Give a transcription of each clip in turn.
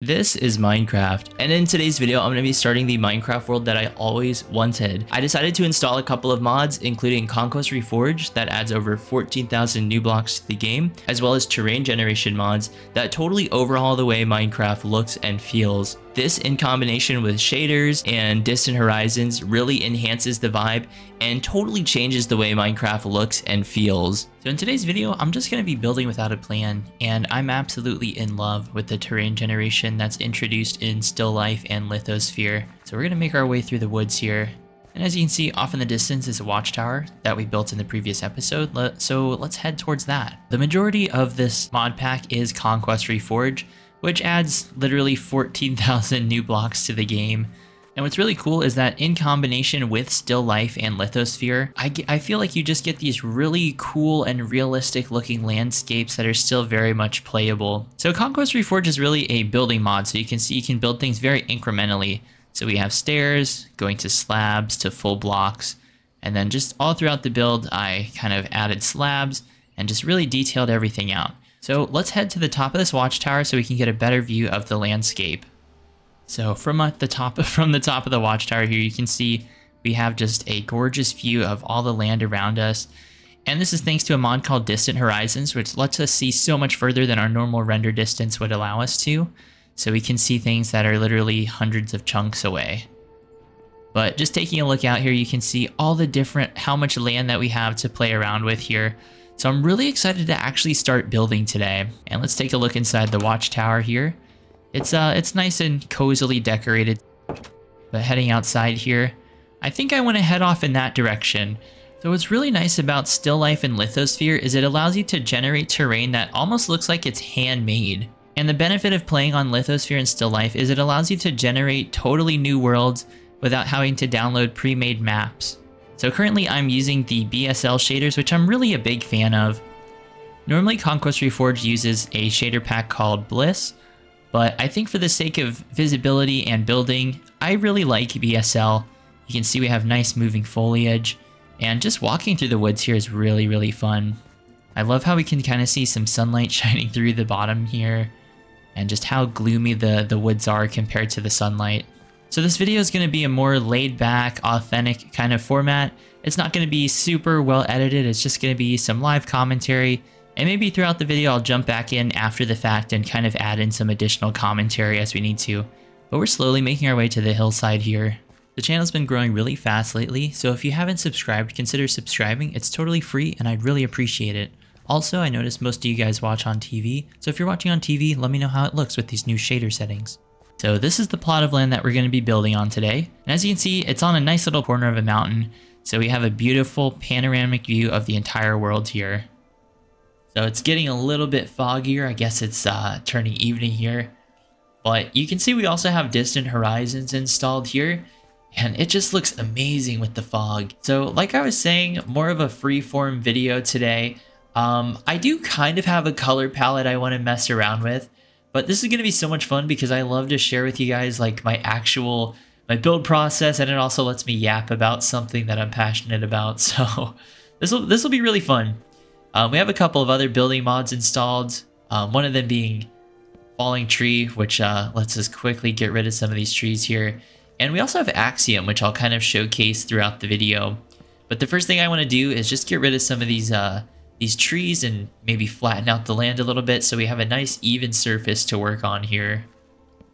This is Minecraft, and in today's video I'm going to be starting the Minecraft world that I always wanted. I decided to install a couple of mods, including Conquest Reforged that adds over 14,000 new blocks to the game, as well as terrain generation mods that totally overhaul the way Minecraft looks and feels. This, in combination with shaders and distant horizons, really enhances the vibe and totally changes the way Minecraft looks and feels. So in today's video, I'm just going to be building without a plan, and I'm absolutely in love with the terrain generation that's introduced in Still Life and Lithosphere. So we're going to make our way through the woods here. And as you can see, off in the distance is a watchtower that we built in the previous episode, so let's head towards that. The majority of this mod pack is Conquest Reforged, which adds literally 14,000 new blocks to the game. And what's really cool is that in combination with Still Life and Lithosphere, I feel like you just get these really cool and realistic looking landscapes that are still very much playable. So Conquest Reforged is really a building mod, so you can see you can build things very incrementally. So we have stairs, going to slabs, to full blocks, and then just all throughout the build, I kind of added slabs and just really detailed everything out. So let's head to the top of this watchtower so we can get a better view of the landscape. So from the top of the watchtower here, you can see we have just a gorgeous view of all the land around us. And this is thanks to a mod called Distant Horizons, which lets us see so much further than our normal render distance would allow us to. So we can see things that are literally hundreds of chunks away. But just taking a look out here, you can see all the how much land that we have to play around with here. So I'm really excited to actually start building today. And let's take a look inside the watchtower here. It's nice and cozily decorated. But heading outside here, I think I want to head off in that direction. So what's really nice about Still Life and Lithosphere is it allows you to generate terrain that almost looks like it's handmade. And the benefit of playing on Lithosphere and Still Life is it allows you to generate totally new worlds without having to download pre-made maps. So currently I'm using the BSL shaders, which I'm really a big fan of. Normally Conquest Reforged uses a shader pack called Bliss, but I think for the sake of visibility and building, I really like BSL. You can see we have nice moving foliage, and just walking through the woods here is really, really fun. I love how we can kind of see some sunlight shining through the bottom here, and just how gloomy the woods are compared to the sunlight. So this video is going to be a more laid back, authentic kind of format. It's not going to be super well edited, it's just going to be some live commentary, and maybe throughout the video I'll jump back in after the fact and kind of add in some additional commentary as we need to. But we're slowly making our way to the hillside here. The channel's been growing really fast lately, so if you haven't subscribed, consider subscribing. It's totally free and I'd really appreciate it. Also, I noticed most of you guys watch on TV, so if you're watching on TV, let me know how it looks with these new shader settings. So this is the plot of land that we're going to be building on today. And as you can see, it's on a nice little corner of a mountain. So we have a beautiful panoramic view of the entire world here. So it's getting a little bit foggier. I guess it's turning evening here. But you can see we also have distant horizons installed here. And it just looks amazing with the fog. So like I was saying, more of a freeform video today. I do kind of have a color palette I want to mess around with. But this is going to be so much fun because I love to share with you guys like my build process, and it also lets me yap about something that I'm passionate about. So this will be really fun. We have a couple of other building mods installed. One of them being falling tree, which lets us quickly get rid of some of these trees here. And we also have axiom, which I'll kind of showcase throughout the video. But the first thing I want to do is just get rid of some of these trees and maybe flatten out the land a little bit so we have a nice even surface to work on here.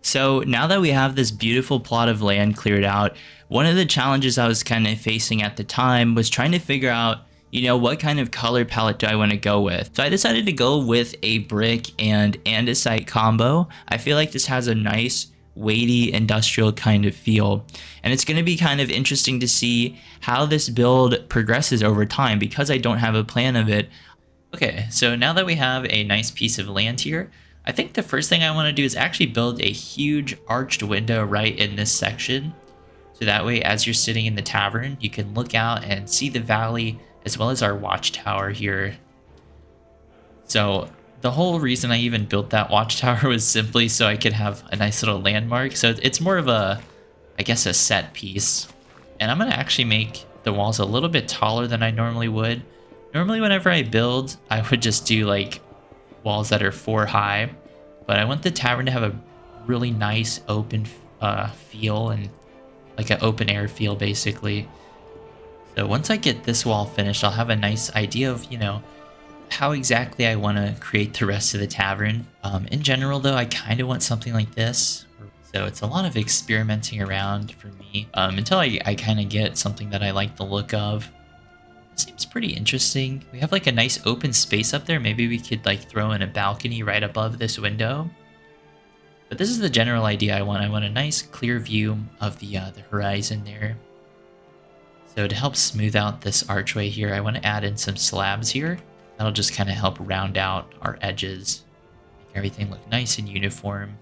So now that we have this beautiful plot of land cleared out, one of the challenges I was kind of facing at the time was trying to figure out, you know, what kind of color palette do I want to go with? So I decided to go with a brick and andesite combo. I feel like this has a nice weighty industrial kind of feel, and it's going to be kind of interesting to see how this build progresses over time because I don't have a plan of it. Okay, so now that we have a nice piece of land here, I think the first thing I want to do is actually build a huge arched window right in this section, so that way as you're sitting in the tavern you can look out and see the valley as well as our watchtower here. So the whole reason I even built that watchtower was simply so I could have a nice little landmark. So it's more of a, I guess, a set piece. And I'm going to actually make the walls a little bit taller than I normally would. Normally whenever I build, I would just do like walls that are 4 high. But I want the tavern to have a really nice open feel and like an open air feel basically. So once I get this wall finished, I'll have a nice idea of, you know, how exactly I want to create the rest of the tavern. In general though, I kind of want something like this. So it's a lot of experimenting around for me until I kind of get something that I like the look of. It seems pretty interesting. We have like a nice open space up there. Maybe we could like throw in a balcony right above this window. But this is the general idea I want. I want a nice clear view of the horizon there. So to help smooth out this archway here, I want to add in some slabs here. That'll just kind of help round out our edges, make everything look nice and uniform.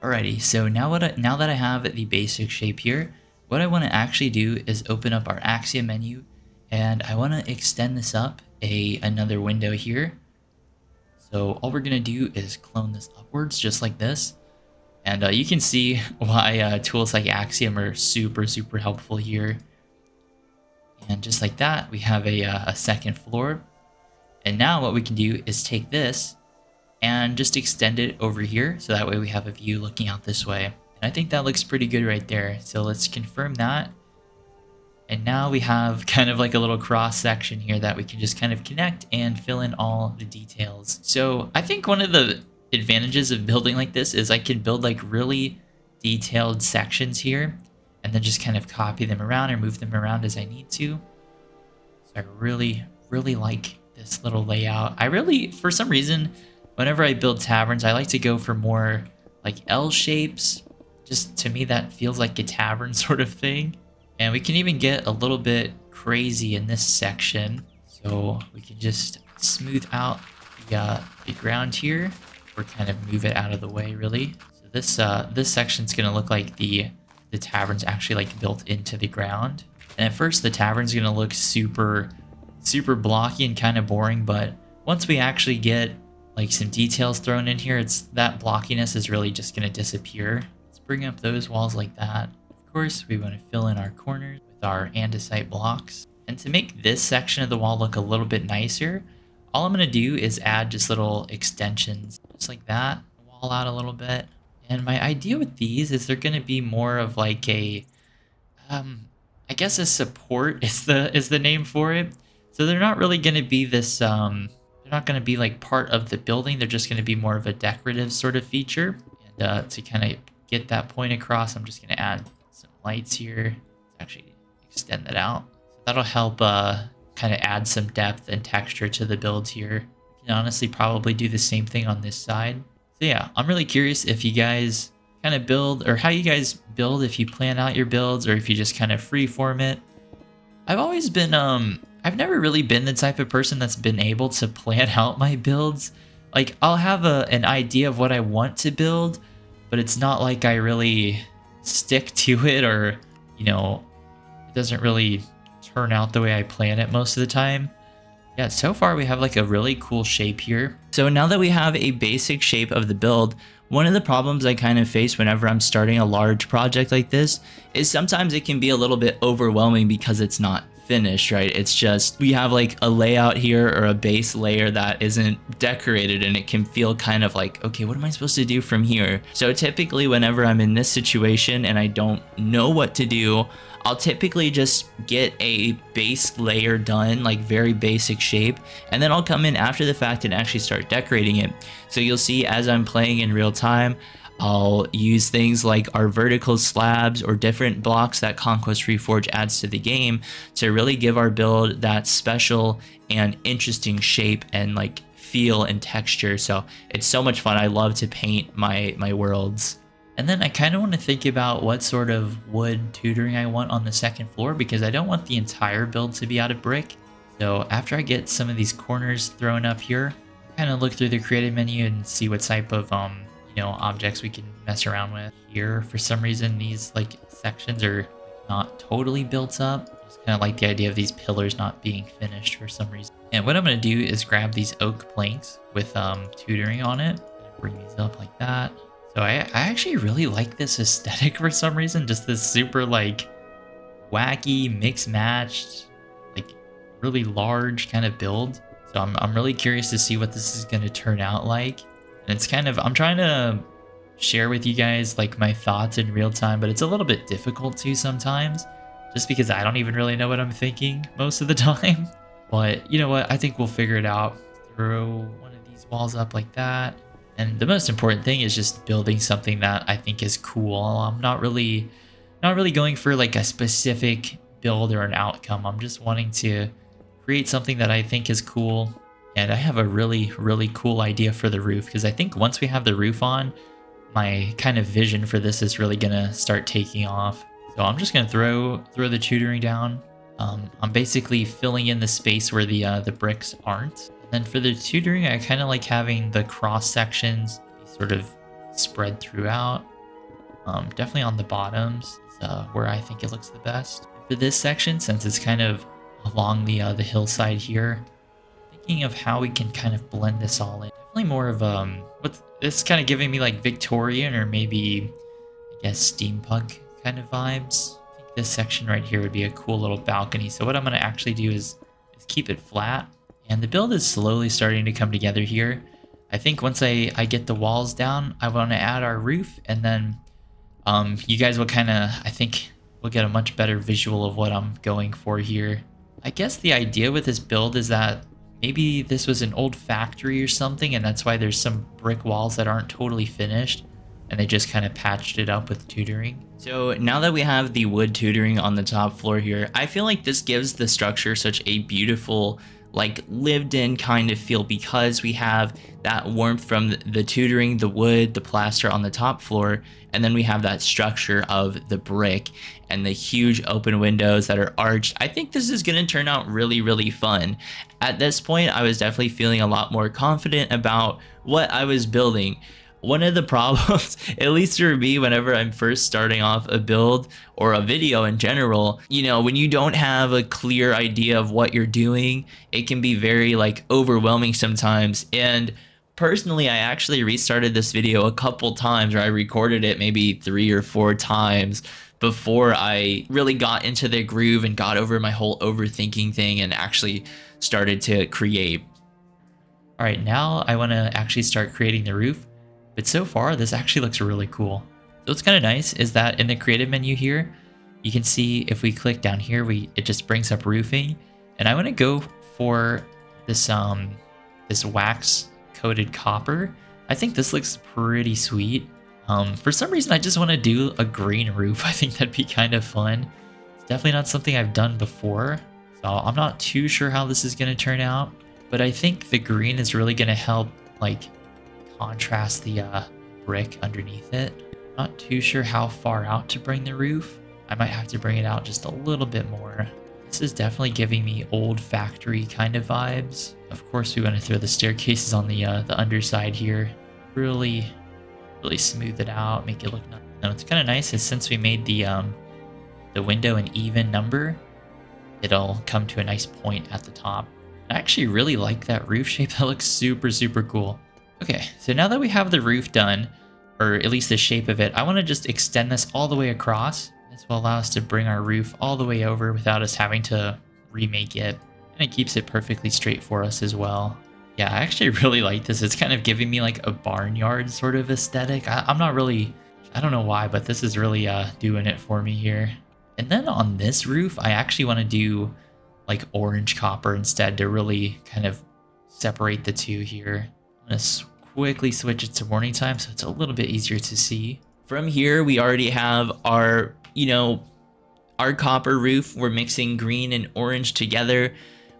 Alrighty, so now that I have the basic shape here, what I want to actually do is open up our axiom menu, and I want to extend this up another window here. So all we're going to do is clone this upwards just like this. And you can see why tools like Axiom are super helpful here. And just like that, we have a second floor. And now what we can do is take this and just extend it over here. So that way we have a view looking out this way. And I think that looks pretty good right there. So let's confirm that. And now we have kind of like a little cross section here that we can just kind of connect and fill in all the details. So I think one of the advantages of building like this is I can build like really detailed sections here and then just kind of copy them around or move them around as I need to. So I really like this little layout. For some reason, whenever I build taverns, I like to go for more like L shapes. Just to me, that feels like a tavern sort of thing. And we can even get a little bit crazy in this section. So we can just smooth out the ground here, or kind of move it out of the way, really. So this section's gonna look like the tavern's actually like built into the ground. And at first the tavern's gonna look super blocky and kind of boring, but once we actually get like some details thrown in here, that blockiness is really just gonna disappear. Let's bring up those walls like that. Of course, we want to fill in our corners with our andesite blocks. And to make this section of the wall look a little bit nicer, all I'm going to do is add just little extensions, just like that, wall out a little bit. And my idea with these is they're going to be more of like I guess a support is the name for it. So they're not really going to be this, they're not going to be like part of the building. They're just going to be more of a decorative sort of feature. And to kind of get that point across, I'm just going to add some lights here to actually extend that out. So that'll help kind of add some depth and texture to the build here. You can honestly probably do the same thing on this side. So yeah, I'm really curious if you guys kind of build, or how you guys build, if you plan out your builds or if you just kind of freeform it. I've always been, I've never really been the type of person that's been able to plan out my builds. Like, I'll have an idea of what I want to build, but it's not like I really stick to it, or, you know, it doesn't really turn out the way I plan it most of the time. Yeah, so far we have like a really cool shape here. So now that we have a basic shape of the build, one of the problems I kind of face whenever I'm starting a large project like this is sometimes it can be a little bit overwhelming because it's not finished, right? It's just, we have like a layout here or a base layer that isn't decorated, and it can feel kind of like, okay, what am I supposed to do from here? So typically whenever I'm in this situation and I don't know what to do, I'll typically just get a base layer done, like very basic shape, and then I'll come in after the fact and actually start decorating it. So you'll see as I'm playing in real time, I'll use things like our vertical slabs or different blocks that Conquest Reforged adds to the game to really give our build that special and interesting shape and like feel and texture. So it's so much fun. I love to paint my worlds. And then I kind of want to think about what sort of wood tutoring I want on the second floor, because I don't want the entire build to be out of brick. So after I get some of these corners thrown up here, kind of look through the creative menu and see what type of you know, objects we can mess around with. Here, for some reason, these like sections are not totally built up. Just kind of like the idea of these pillars not being finished for some reason. And what I'm going to do is grab these oak planks with tutoring on it, bring these up like that. So I actually really like this aesthetic for some reason, just this super like wacky, mix-matched, like really large kind of build. So I'm really curious to see what this is going to turn out like. And it's kind of, I'm trying to share with you guys like my thoughts in real time, but it's a little bit difficult to sometimes just because I don't even really know what I'm thinking most of the time. But you know what? I think we'll figure it out. Throw one of these walls up like that. And the most important thing is just building something that I think is cool. I'm not really going for like a specific build or an outcome. I'm just wanting to create something that I think is cool. And I have a really cool idea for the roof, because I think once we have the roof on, my kind of vision for this is really gonna start taking off. So I'm just gonna throw the tutoring down. I'm basically filling in the space where the bricks aren't. And then for the tutoring, I kind of like having the cross sections be sort of spread throughout. Definitely on the bottoms where I think it looks the best. For this section, since it's kind of along the hillside here, thinking of how we can kind of blend this all in. Definitely more of what's this kind of giving me like Victorian or maybe I guess steampunk kind of vibes. I think this section right here would be a cool little balcony. So what I'm gonna actually do is keep it flat. And the build is slowly starting to come together here. I think once I get the walls down, I want to add our roof, and then you guys will kind of, I think we'll get a much better visual of what I'm going for here. I guess the idea with this build is that maybe this was an old factory or something, and that's why there's some brick walls that aren't totally finished, and they just kind of patched it up with tutoring. So now that we have the wood tutoring on the top floor here, I feel like this gives the structure such a beautiful, like lived in kind of feel, because we have that warmth from the tutoring, the wood, the plaster on the top floor, and then we have that structure of the brick and the huge open windows that are arched. I think this is going to turn out really fun. At this point, I was definitely feeling a lot more confident about what I was building. One of the problems, at least for me, whenever I'm first starting off a build or a video in general, you know, when you don't have a clear idea of what you're doing, it can be very like overwhelming sometimes. And personally, I actually restarted this video a couple times, or I recorded it maybe 3 or 4 times before I really got into the groove and got over my whole overthinking thing and actually started to create. All right, now I want to actually start creating the roof. But so far, this actually looks really cool. So what's kind of nice is that in the creative menu here, you can see if we click down here, it just brings up roofing. And I want to go for this this wax coated copper. I think this looks pretty sweet. For some reason, I just want to do a green roof. I think that'd be kind of fun. It's definitely not something I've done before, so I'm not too sure how this is going to turn out. But I think the green is really going to help like contrast the brick underneath it. Not too sure how far out to bring the roof. I might have to bring it out just a little bit more. This is definitely giving me old factory kind of vibes. Of course, we want to throw the staircases on the underside here. Really smooth it out, make it look nice. Now what's kind of nice is since we made the window an even number, it'll come to a nice point at the top. I actually really like that roof shape. That looks super cool. Okay, so now that we have the roof done, or at least the shape of it, I want to just extend this all the way across. This will allow us to bring our roof all the way over without us having to remake it. And it keeps it perfectly straight for us as well. Yeah, I actually really like this. It's kind of giving me like a barnyard sort of aesthetic. I'm not really, I don't know why, but this is really doing it for me here. And then on this roof, I actually want to do like orange copper instead to really kind of separate the two here. I'm going to quickly switch it to morning time so it's a little bit easier to see. From here, we already have our, our copper roof. We're mixing green and orange together.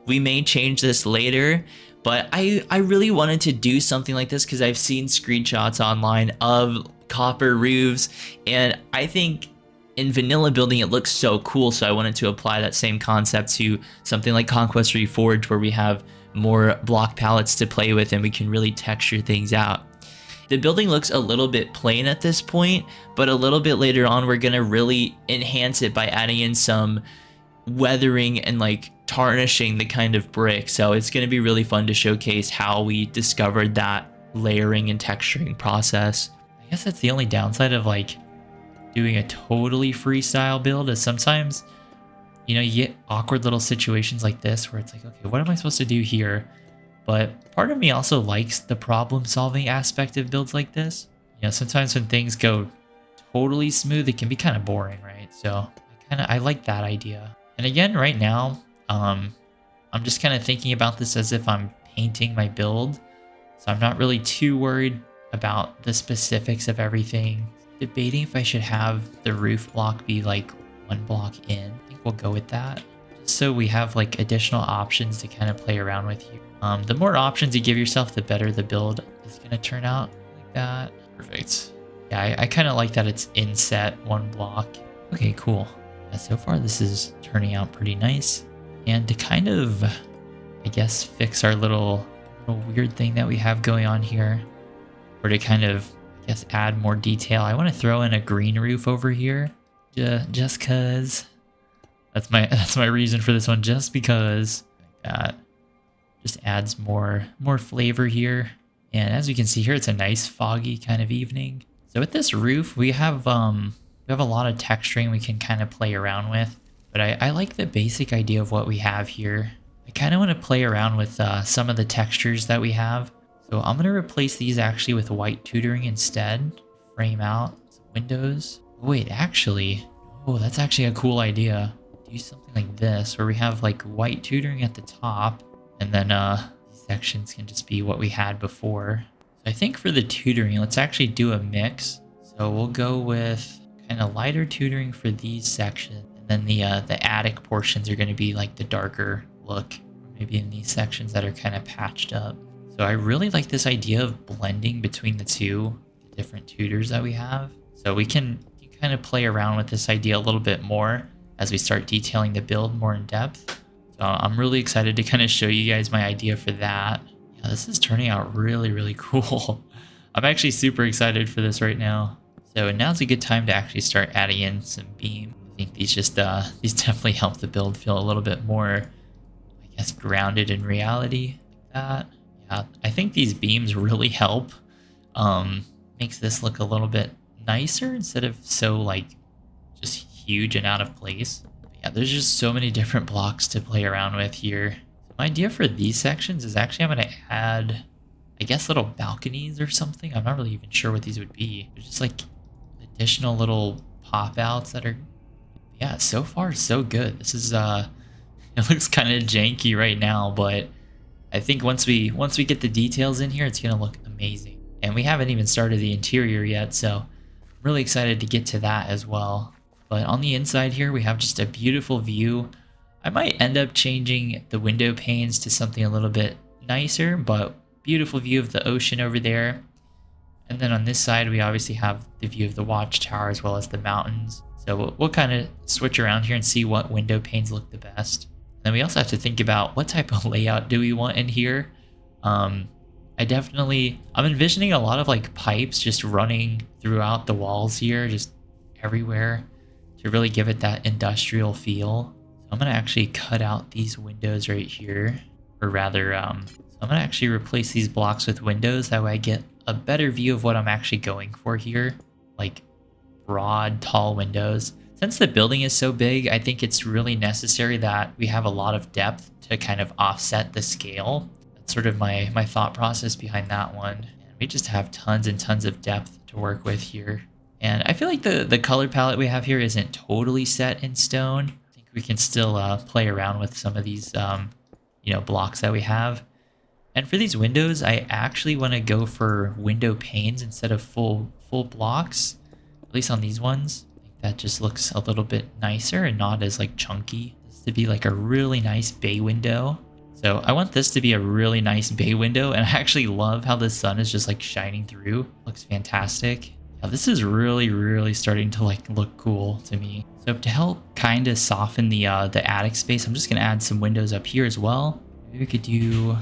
We may change this later, but I really wanted to do something like this because I've seen screenshots online of copper roofs, and I think in vanilla building it looks so cool, so I wanted to apply that same concept to something like Conquest Reforged, where we have more block palettes to play with and we can really texture things out. The building looks a little bit plain at this point, but a little bit later on we're gonna really enhance it by adding in some weathering and like tarnishing the kind of brick. So it's gonna be really fun to showcase how we discovered that layering and texturing process. I guess that's the only downside of like doing a totally freestyle build, is sometimes you get awkward little situations like this where it's like, okay, what am I supposed to do here? But part of me also likes the problem solving aspect of builds like this. You know, sometimes when things go totally smooth, it can be kind of boring, right? So I like that idea. And again, right now, I'm just kind of thinking about this as if I'm painting my build. So I'm not really too worried about the specifics of everything. Debating if I should have the roof block be like 1 block in. I think we'll go with that. Just so we have like additional options to kind of play around with here. The more options you give yourself, the better the build is going to turn out like that. Perfect. Yeah, I kind of like that it's inset 1 block. Okay, cool. Yeah, so far this is turning out pretty nice. And to kind of, I guess, fix our little weird thing that we have going on here, or to kind of, I guess, add more detail, I want to throw in a green roof over here. Just cause. That's my reason for this one. Just because that just adds more flavor here. And as you can see here, it's a nice foggy kind of evening. So with this roof, we have a lot of texturing we can kind of play around with. But I like the basic idea of what we have here. I kind of want to play around with some of the textures that we have. So I'm going to replace these actually with white tutoring instead. Frame out some windows. Oh, wait, actually, oh, that's actually a cool idea. Do something like this, where we have like white tutoring at the top, and then these sections can just be what we had before. So I think for the tutoring, let's actually do a mix. So we'll go with kind of lighter tutoring for these sections, and then the attic portions are going to be like the darker look, maybe in these sections that are kind of patched up. So I really like this idea of blending between the different tutors that we have. So we can kind of play around with this idea a little bit more as we start detailing the build more in depth. So I'm really excited to kind of show you guys my idea for that. Yeah, this is turning out really, really cool. I'm actually super excited for this right now. So now's a good time to actually start adding in some beam. I think these definitely help the build feel a little bit more, I guess, grounded in reality like that. Yeah, I think these beams really help. Makes this look a little bit nicer instead of so like just huge and out of place. But yeah, there's just so many different blocks to play around with here. So my idea for these sections is actually I'm going to add, I guess, little balconies or something. I'm not really even sure what these would be. There's just like additional little pop outs that are, yeah, so far so good. This is it looks kind of janky right now, but I think once we get the details in here, it's going to look amazing. And we haven't even started the interior yet, so I'm really excited to get to that as well. But on the inside here, we have just a beautiful view. I might end up changing the window panes to something a little bit nicer, but beautiful view of the ocean over there. And then on this side, we obviously have the view of the watchtower as well as the mountains. So we'll kind of switch around here and see what window panes look the best. And then we also have to think about what type of layout do we want in here. I'm envisioning a lot of like pipes just running throughout the walls here, just everywhere, to really give it that industrial feel. So I'm going to actually cut out these windows right here, or rather, so I'm going to actually replace these blocks with windows. That way I get a better view of what I'm actually going for here, like broad, tall windows. Since the building is so big, I think it's really necessary that we have a lot of depth to kind of offset the scale. That's sort of my thought process behind that one. And we just have tons and tons of depth to work with here. And I feel like the color palette we have here isn't totally set in stone. I think we can still play around with some of these blocks that we have. And for these windows, I actually want to go for window panes instead of full blocks, at least on these ones. I think that just looks a little bit nicer and not as like chunky. This to be like a really nice bay window. So I want this to be a really nice bay window, and I actually love how the sun is just like shining through. Looks fantastic. Yeah, this is really, really starting to like look cool to me. So to help kind of soften the attic space, I'm just gonna add some windows up here as well. Maybe we could do,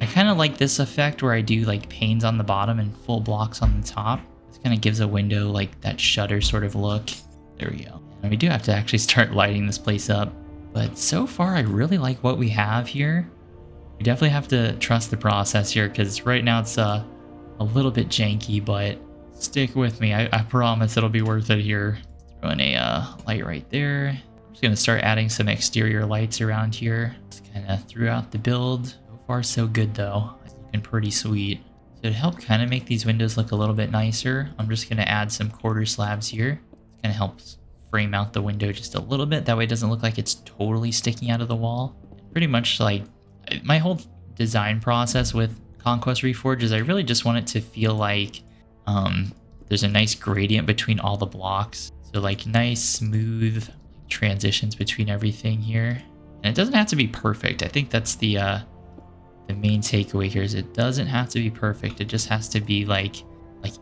I kind of like this effect where I do like panes on the bottom and full blocks on the top. This kind of gives a window like that shutter sort of look. There we go. And we do have to actually start lighting this place up. But so far, I really like what we have here. We definitely have to trust the process here, because right now it's a little bit janky, but stick with me. I promise it'll be worth it here. Throw in a light right there. I'm just going to start adding some exterior lights around here. Just kind of throughout the build. So far, so good, though. It's looking pretty sweet. So to help kind of make these windows look a little bit nicer, I'm just going to add some quarter slabs here. It kind of helps frame out the window just a little bit. That way it doesn't look like it's totally sticking out of the wall. Pretty much like my whole design process with Conquest Reforged is I really just want it to feel like there's a nice gradient between all the blocks. So like nice, smooth transitions between everything here. And it doesn't have to be perfect. I think that's the main takeaway here is it doesn't have to be perfect. It just has to be like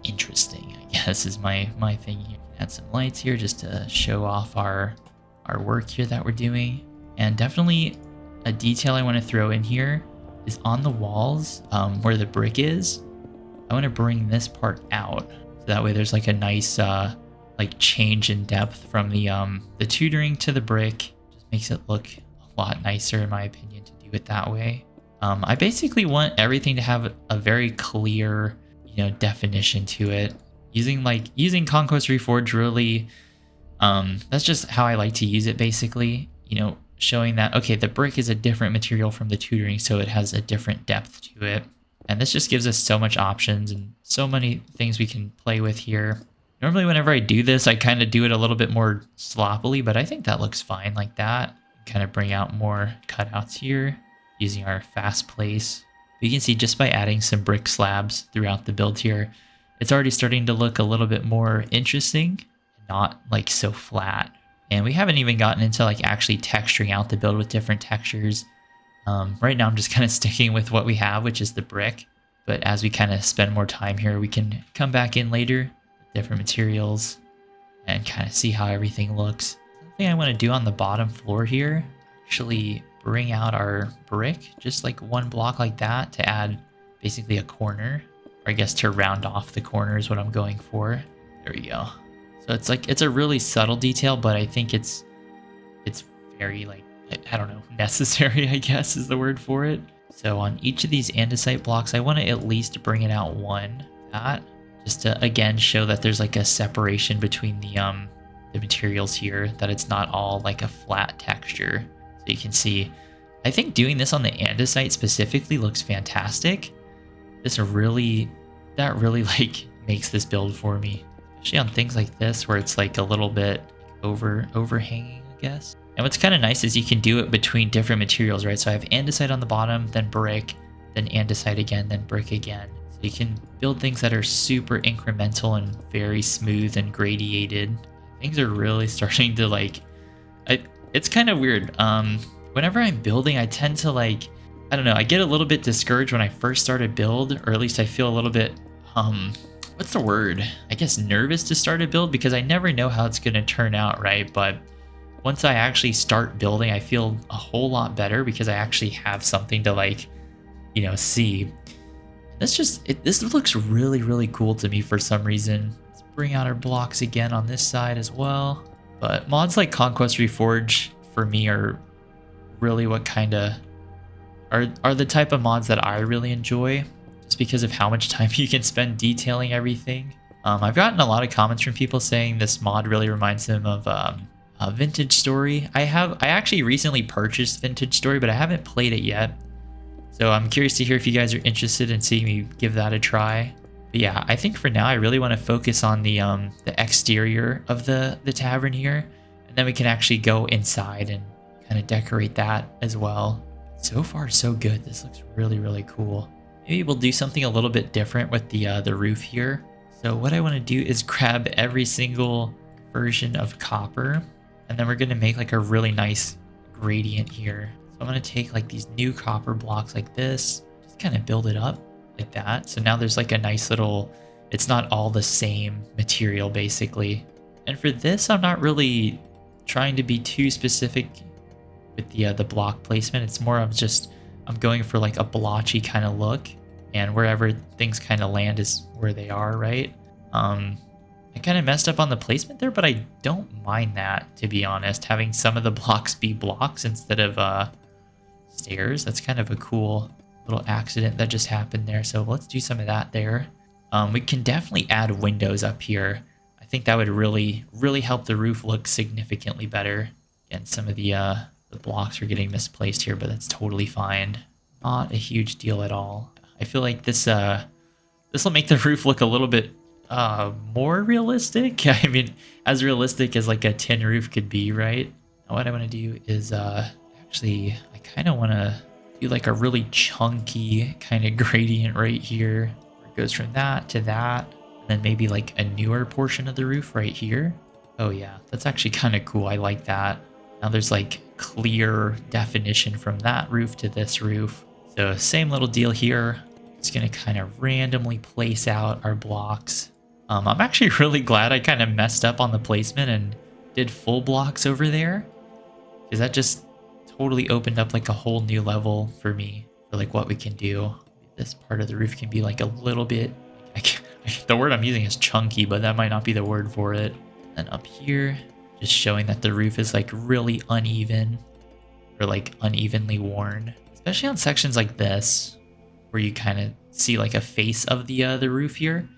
interesting, I guess is my thing here. Add some lights here just to show off our work here that we're doing. And definitely a detail I want to throw in here is on the walls where the brick is. I want to bring this part out. So that way there's like a nice like change in depth from the tutoring to the brick. Just makes it look a lot nicer in my opinion to do it that way. I basically want everything to have a very clear, definition to it. Using Conquest Reforged really, that's just how I like to use it basically, showing that, okay, the brick is a different material from the tutoring, so it has a different depth to it. And this just gives us so much options and so many things we can play with here. Normally whenever I do this, I kind of do it a little bit more sloppily, but I think that looks fine like that. Kind of bring out more cutouts here using our fast place. You can see just by adding some brick slabs throughout the build here, it's already starting to look a little bit more interesting, not like so flat. And we haven't even gotten into like actually texturing out the build with different textures. Right now I'm just kind of sticking with what we have, which is the brick. But as we kind of spend more time here, we can come back in later with different materials and kind of see how everything looks. Something I want to do on the bottom floor here, actually bring out our brick, just like one block like that to add basically a corner, or I guess to round off the corner is what I'm going for. There we go. So it's a really subtle detail, but I think it's very like, I don't know, necessary, I guess is the word for it. So on each of these andesite blocks, I want to at least bring it out one, just to again show that there's like a separation between the materials here, that it's not all like a flat texture. So you can see, I think doing this on the andesite specifically looks fantastic. That really like makes this build for me, especially on things like this where it's like a little bit overhanging, I guess. And what's kind of nice is you can do it between different materials, right? So I have andesite on the bottom, then brick, then andesite again, then brick again. So you can build things that are super incremental and very smooth and gradiated. Things are really starting to like, it's kind of weird. Whenever I'm building, I tend to like, I don't know, I get a little bit discouraged when I first start a build, or at least I feel a little bit, what's the word? I guess nervous to start a build because I never know how it's going to turn out, right? But once I actually start building, I feel a whole lot better because I actually have something to like, see. This looks really, really cool to me for some reason. Let's bring out our blocks again on this side as well. But mods like Conquest Reforged for me are really what kind of are the type of mods that I really enjoy, just because of how much time you can spend detailing everything. I've gotten a lot of comments from people saying this mod really reminds them of Vintage Story. I actually recently purchased Vintage Story, but I haven't played it yet. So I'm curious to hear if you guys are interested in seeing me give that a try. But yeah, I think for now I really want to focus on the exterior of the tavern here, and then we can actually go inside and kind of decorate that as well. So far so good. This looks really, really cool. Maybe we'll do something a little bit different with the roof here. So what I want to do is grab every single version of copper, and then we're going to make like a really nice gradient here. So I'm going to take like these new copper blocks like this, just kind of build it up like that. So now there's like a nice little, it's not all the same material basically. And for this, I'm not really trying to be too specific with the block placement. It's more of just, I'm going for like a blotchy kind of look, and wherever things kind of land is where they are, right? I kind of messed up on the placement there, but I don't mind that, to be honest. Having some of the blocks be blocks instead of stairs. That's kind of a cool little accident that just happened there. So let's do some of that there. We can definitely add windows up here. I think that would really, really help the roof look significantly better. Again, some of the blocks are getting misplaced here, but that's totally fine. Not a huge deal at all. I feel like this this will make the roof look a little bit more realistic. I mean, as realistic as like a tin roof could be, right? Now what I want to do is actually I kind of want to do like a really chunky kind of gradient right here. It goes from that to that, and then maybe like a newer portion of the roof right here. Oh yeah, that's actually kind of cool. I like that. Now there's like clear definition from that roof to this roof. So same little deal here. It's going to kind of randomly place out our blocks. I'm actually really glad I kind of messed up on the placement and did full blocks over there, because that just totally opened up like a whole new level for me for like what we can do. This part of the roof can be like a little bit, the word I'm using is chunky, but that might not be the word for it. And up here, just showing that the roof is like really uneven or like unevenly worn, especially on sections like this where you kind of see like a face of the roof here.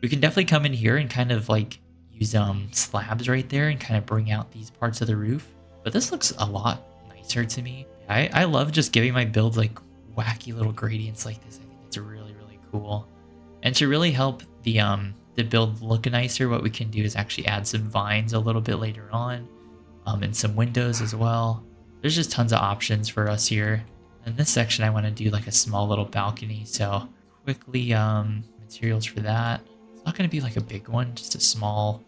We can definitely come in here and kind of like use slabs right there and kind of bring out these parts of the roof. But this looks a lot nicer to me. I love just giving my builds like wacky little gradients like this. I think it's really, really cool. And to really help the build look nicer, what we can do is actually add some vines a little bit later on, and some windows as well. There's just tons of options for us here. In this section, I want to do like a small little balcony. So quickly, materials for that. It's not going to be like a big one, just a small,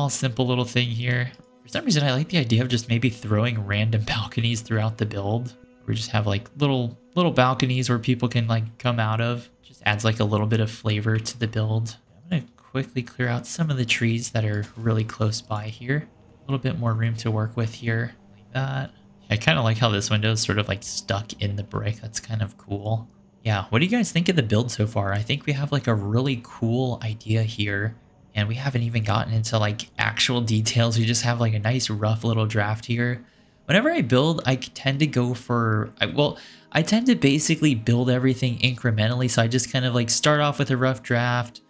simple little thing here. For some reason, I like the idea of just maybe throwing random balconies throughout the build. We just have like little balconies where people can like come out of. Just adds like a little bit of flavor to the build. I'm going to quickly clear out some of the trees that are really close by here. A little bit more room to work with here, like that. I kind of like how this window is sort of like stuck in the brick. That's kind of cool. Yeah, what do you guys think of the build so far? I think we have like a really cool idea here, and we haven't even gotten into like actual details. We just have like a nice rough little draft here. Whenever I build, I tend to go for, I tend to basically build everything incrementally. So I just kind of like start off with a rough draft,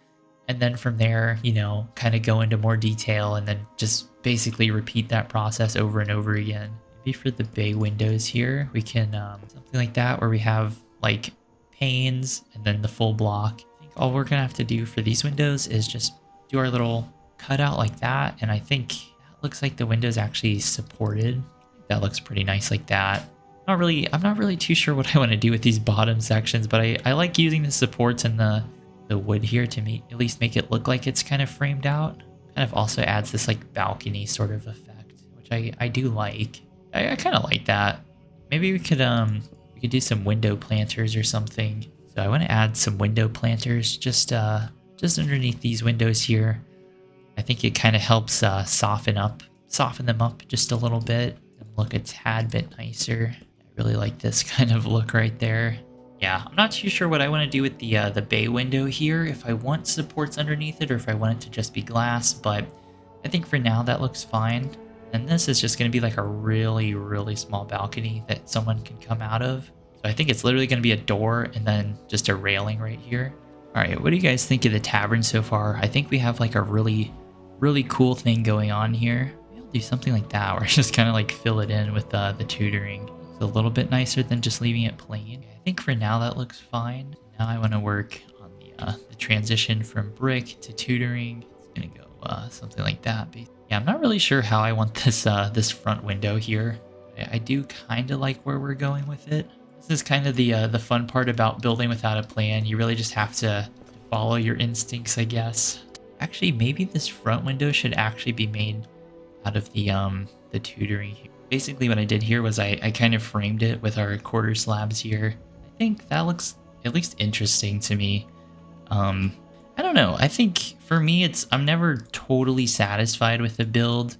and then from there, you know, kind of go into more detail and then just basically repeat that process over and over again. Maybe for the bay windows here, we can something like that where we have like panes and then the full block. I think all we're gonna have to do for these windows is just do our little cutout like that, and I think that looks like the window's actually supported. That looks pretty nice like that. I'm not really too sure what I want to do with these bottom sections, but I like using the supports and the wood here to at least make it look like it's kind of framed out. Kind of also adds this like balcony sort of effect, which I do like. I kind of like that. Maybe we could do some window planters or something. So I want to add some window planters just underneath these windows here. I think it kind of helps soften them up just a little bit and look a tad bit nicer. I really like this kind of look right there. Yeah, I'm not too sure what I want to do with the bay window here, if I want supports underneath it or if I want it to just be glass, but I think for now that looks fine. And this is just going to be like a really, really small balcony that someone can come out of. So I think it's literally going to be a door and then just a railing right here. All right, what do you guys think of the tavern so far? I think we have like a really, really cool thing going on here. Maybe I'll do something like that where I just kind of like fill it in with the tutoring. It's a little bit nicer than just leaving it plain. I think for now that looks fine. Now I want to work on the transition from brick to tutoring. It's going to go something like that. Yeah, I'm not really sure how I want this this front window here. I do kind of like where we're going with it. This is kind of the fun part about building without a plan. You really just have to follow your instincts, I guess. Actually, maybe this front window should actually be made out of the tutoring here. Basically, what I did here was I kind of framed it with our quarter slabs here. I think that looks at least interesting to me. I don't know. I think for me, I'm never totally satisfied with the build.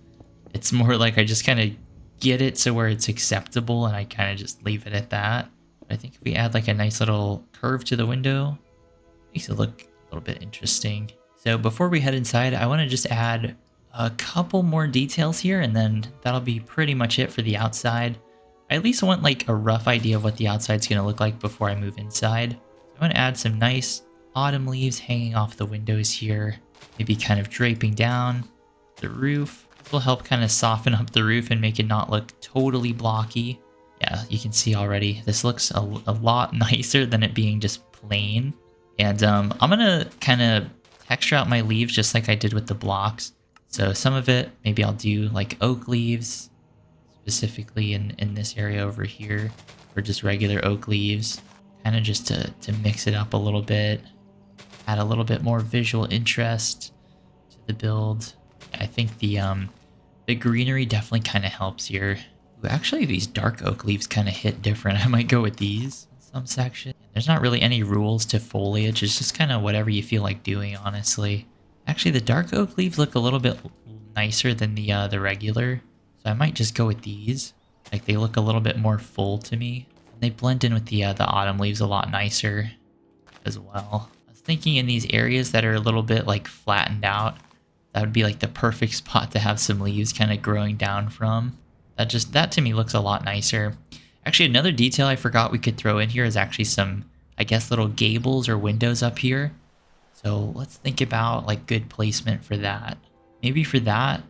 It's more like I just kind of get it so where it's acceptable and I kind of just leave it at that. But I think if we add like a nice little curve to the window, it makes it look a little bit interesting. So before we head inside, I want to just add a couple more details here and then that'll be pretty much it for the outside. I at least want like a rough idea of what the outside's going to look like before I move inside. So I want to add some nice autumn leaves hanging off the windows here, maybe kind of draping down the roof. This will help kind of soften up the roof and make it not look totally blocky. Yeah, you can see already this looks a lot nicer than it being just plain. And I'm gonna kind of texture out my leaves just like I did with the blocks. So some of it, maybe I'll do like oak leaves, specifically in this area over here, or just regular oak leaves, kind of just to mix it up a little bit, add a little bit more visual interest to the build. I think the greenery definitely kind of helps here. Ooh, actually, these dark oak leaves kind of hit different. I might go with these in some section. There's not really any rules to foliage. It's just kind of whatever you feel like doing, honestly. Actually, the dark oak leaves look a little bit nicer than the regular. So I might just go with these. Like, they look a little bit more full to me. And they blend in with the autumn leaves a lot nicer as well. I was thinking in these areas that are a little bit like flattened out, that would be like the perfect spot to have some leaves kind of growing down from. That to me looks a lot nicer. Actually, another detail I forgot we could throw in here is actually some, I guess, little gables or windows up here. So let's think about like good placement for that. Maybe for that,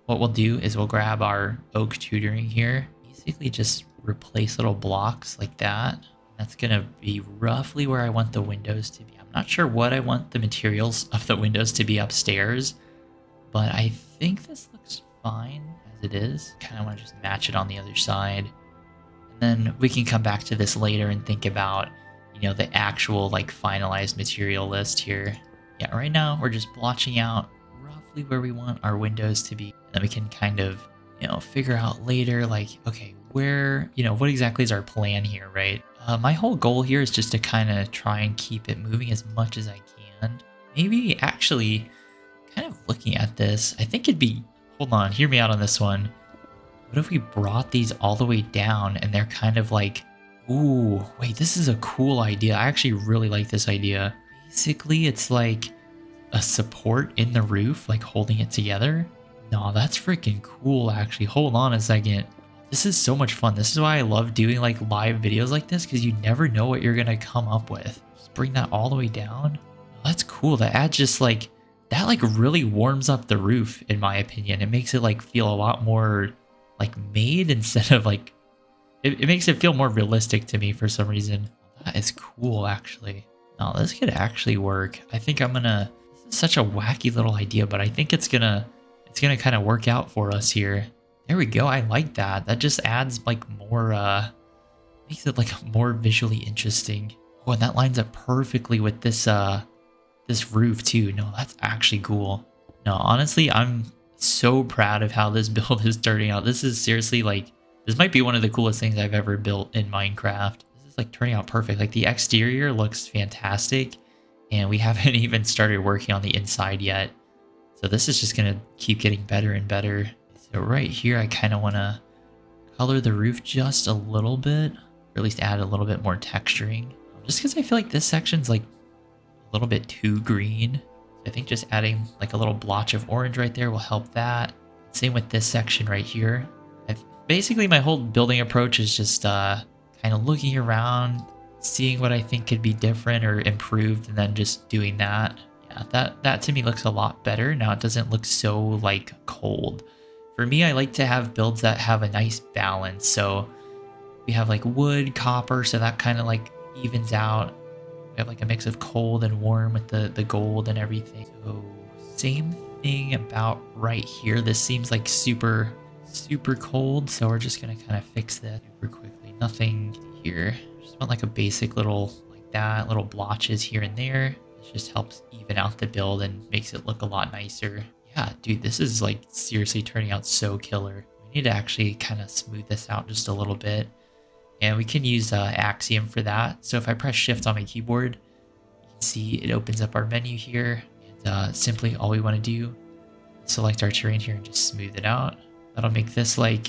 what we'll do is we'll grab our oak tutoring here. Basically just replace little blocks like that. That's gonna be roughly where I want the windows to be. I'm not sure what I want the materials of the windows to be upstairs, but I think this looks fine as it is. Kind of want to just match it on the other side. And then we can come back to this later and think about, you know, the actual like finalized material list here. Yeah, right now we're just blotching out roughly where we want our windows to be. And then we can kind of, you know, figure out later like, okay, where, you know, what exactly is our plan here, right? My whole goal here is just to kind of try and keep it moving as much as I can. Maybe actually kind of looking at this, I think it'd be, hold on, hear me out on this one. What if we brought these all the way down and they're kind of like, ooh, wait, this is a cool idea. I actually really like this idea. Basically, it's like a support in the roof, like holding it together. No, that's freaking cool, actually. Hold on a second. This is so much fun. This is why I love doing like live videos like this, because you never know what you're gonna come up with. Just bring that all the way down. That's cool. That adds just like, that like really warms up the roof, in my opinion. It makes it like feel a lot more like made instead of like, it makes it feel more realistic to me for some reason. That is cool, actually. No, this could actually work. I think I'm gonna, this is such a wacky little idea, but I think it's gonna kind of work out for us here. There we go. I like that. That just adds like more, makes it like more visually interesting. Oh, and that lines up perfectly with this, this roof too. No, that's actually cool. No, honestly, I'm so proud of how this build is turning out. This is seriously like, this might be one of the coolest things I've ever built in Minecraft. This is like turning out perfect. Like the exterior looks fantastic, and we haven't even started working on the inside yet. So this is just gonna keep getting better and better. So right here, I kind of want to color the roof just a little bit, or at least add a little bit more texturing. Just because I feel like this section's like a little bit too green. So I think just adding like a little blotch of orange right there will help that. Same with this section right here. Basically, my whole building approach is just kind of looking around, seeing what I think could be different or improved, and then just doing that. Yeah, that to me looks a lot better. Now it doesn't look so like cold. For me, I like to have builds that have a nice balance. So we have like wood, copper, so that kind of like evens out. We have like a mix of cold and warm with the gold and everything. So same thing about right here. This seems like super cold, so we're just gonna kind of fix that super quickly. Nothing here. Just want like a basic little like that, little blotches here and there. It just helps even out the build and makes it look a lot nicer. Yeah, dude, this is like seriously turning out so killer. We need to actually kind of smooth this out just a little bit, and we can use Axiom for that. So if I press Shift on my keyboard, you can see it opens up our menu here, and simply all we want to do is select our terrain here and just smooth it out. That'll make this like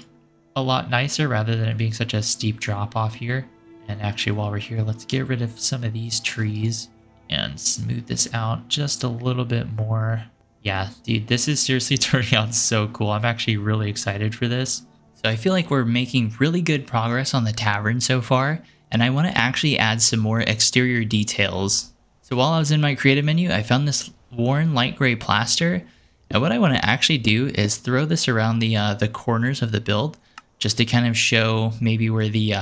a lot nicer rather than it being such a steep drop off here. And actually, while we're here, let's get rid of some of these trees and smooth this out just a little bit more. Yeah, dude, this is seriously turning out so cool. I'm actually really excited for this. So I feel like we're making really good progress on the tavern so far, and I want to actually add some more exterior details. So while I was in my creative menu, I found this worn light gray plaster. And what I want to actually do is throw this around the corners of the build, just to kind of show maybe where the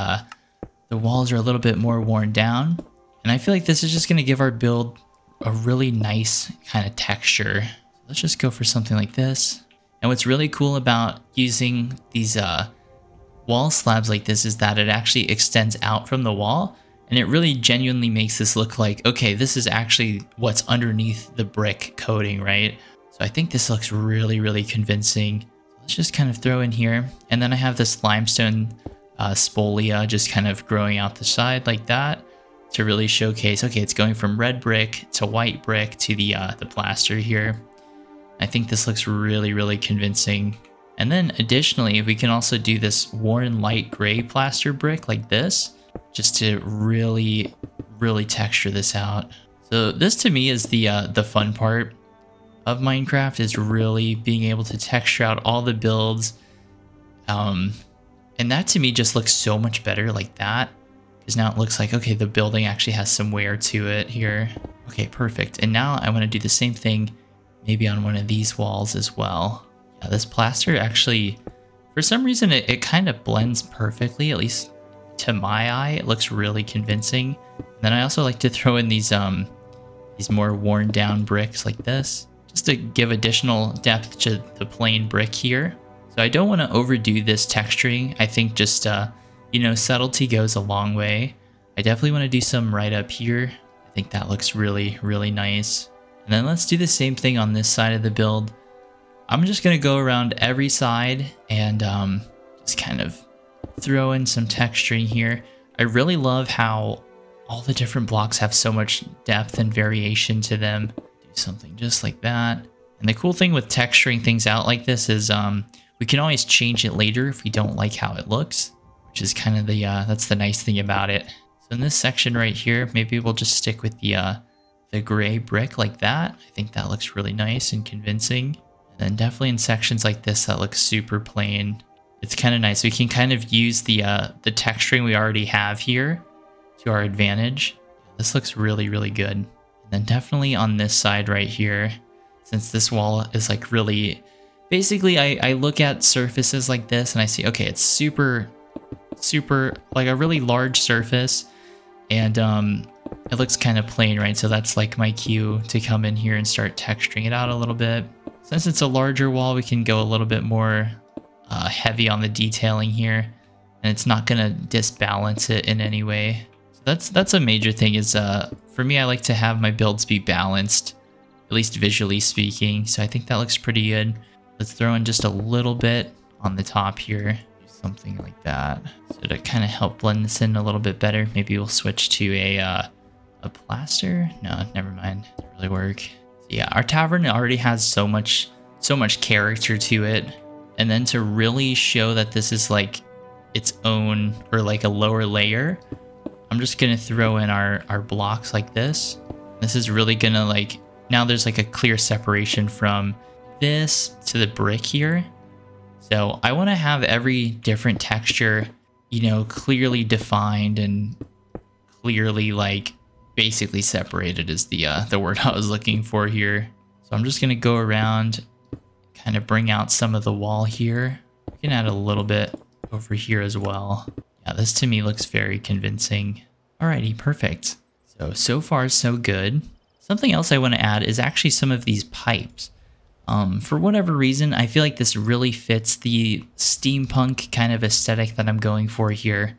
walls are a little bit more worn down. And I feel like this is just going to give our build a really nice kind of texture. Let's just go for something like this. And what's really cool about using these wall slabs like this is that it actually extends out from the wall. And it really genuinely makes this look like, okay, this is actually what's underneath the brick coating, right? So I think this looks really, really convincing. Let's just kind of throw in here. And then I have this limestone spolia just kind of growing out the side like that to really showcase, okay, it's going from red brick to white brick to the plaster here. I think this looks really, really convincing. And then additionally, we can also do this worn light gray plaster brick like this, just to really, really texture this out. So this to me is the fun part of Minecraft, is really being able to texture out all the builds. And that to me just looks so much better like that, because now it looks like, okay, the building actually has some wear to it here. Okay, perfect. And now I want to do the same thing maybe on one of these walls as well. Yeah, this plaster actually, for some reason, it kind of blends perfectly, at least to my eye. It looks really convincing. And then I also like to throw in these more worn down bricks like this, just to give additional depth to the plain brick here. So I don't want to overdo this texturing. I think just, you know, subtlety goes a long way. I definitely want to do some right up here. I think that looks really, really nice. And then let's do the same thing on this side of the build. I'm just going to go around every side and just kind of throw in some texturing here. I really love how all the different blocks have so much depth and variation to them. Do something just like that. And the cool thing with texturing things out like this is we can always change it later if we don't like how it looks, which is kind of the, that's the nice thing about it. So in this section right here, maybe we'll just stick with the gray brick like that. I think that looks really nice and convincing. And then definitely in sections like this that looks super plain, it's kind of nice. We can kind of use the texturing we already have here to our advantage. This looks really, really good. And then definitely on this side right here, since this wall is like really, basically I look at surfaces like this and I see, okay, it's super, like a really large surface, and it looks kind of plain, right? So that's like my cue to come in here and start texturing it out a little bit. Since it's a larger wall, we can go a little bit more heavy on the detailing here, and it's not gonna disbalance it in any way. So that's a major thing, is for me, I like to have my builds be balanced, at least visually speaking. So I think that looks pretty good. Let's throw in just a little bit on the top here, something like that. So to kind of help blend this in a little bit better, maybe we'll switch to a plaster. No, never mind, it doesn't really work. So yeah, our tavern already has so much character to it. And then to really show that this is like its own, or like a lower layer, I'm just gonna throw in our blocks like this. This is really gonna, like, now there's like a clear separation from this to the brick here. So I want to have every different texture, you know, clearly defined and clearly, like, basically separated is the word I was looking for here. So I'm just gonna go around, kind of bring out some of the wall here. We can add a little bit over here as well. Yeah, this to me looks very convincing. Alrighty, perfect. So far so good. Something else I want to add is actually some of these pipes. For whatever reason, I feel like this really fits the steampunk kind of aesthetic that I'm going for here.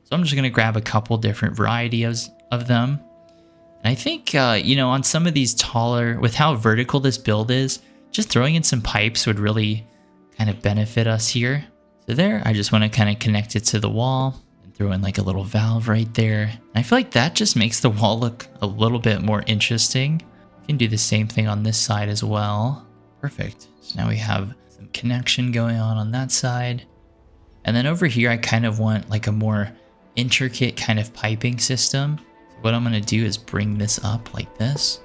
So I'm just going to grab a couple different varieties of them. And I think, you know, on some of these taller, with how vertical this build is, just throwing in some pipes would really kind of benefit us here. So there, I just want to kind of connect it to the wall and throw in like a little valve right there. And I feel like that just makes the wall look a little bit more interesting. We can do the same thing on this side as well. Perfect. So now we have some connection going on that side. And then over here, I kind of want like a more intricate kind of piping system. So what I'm going to do is bring this up like this.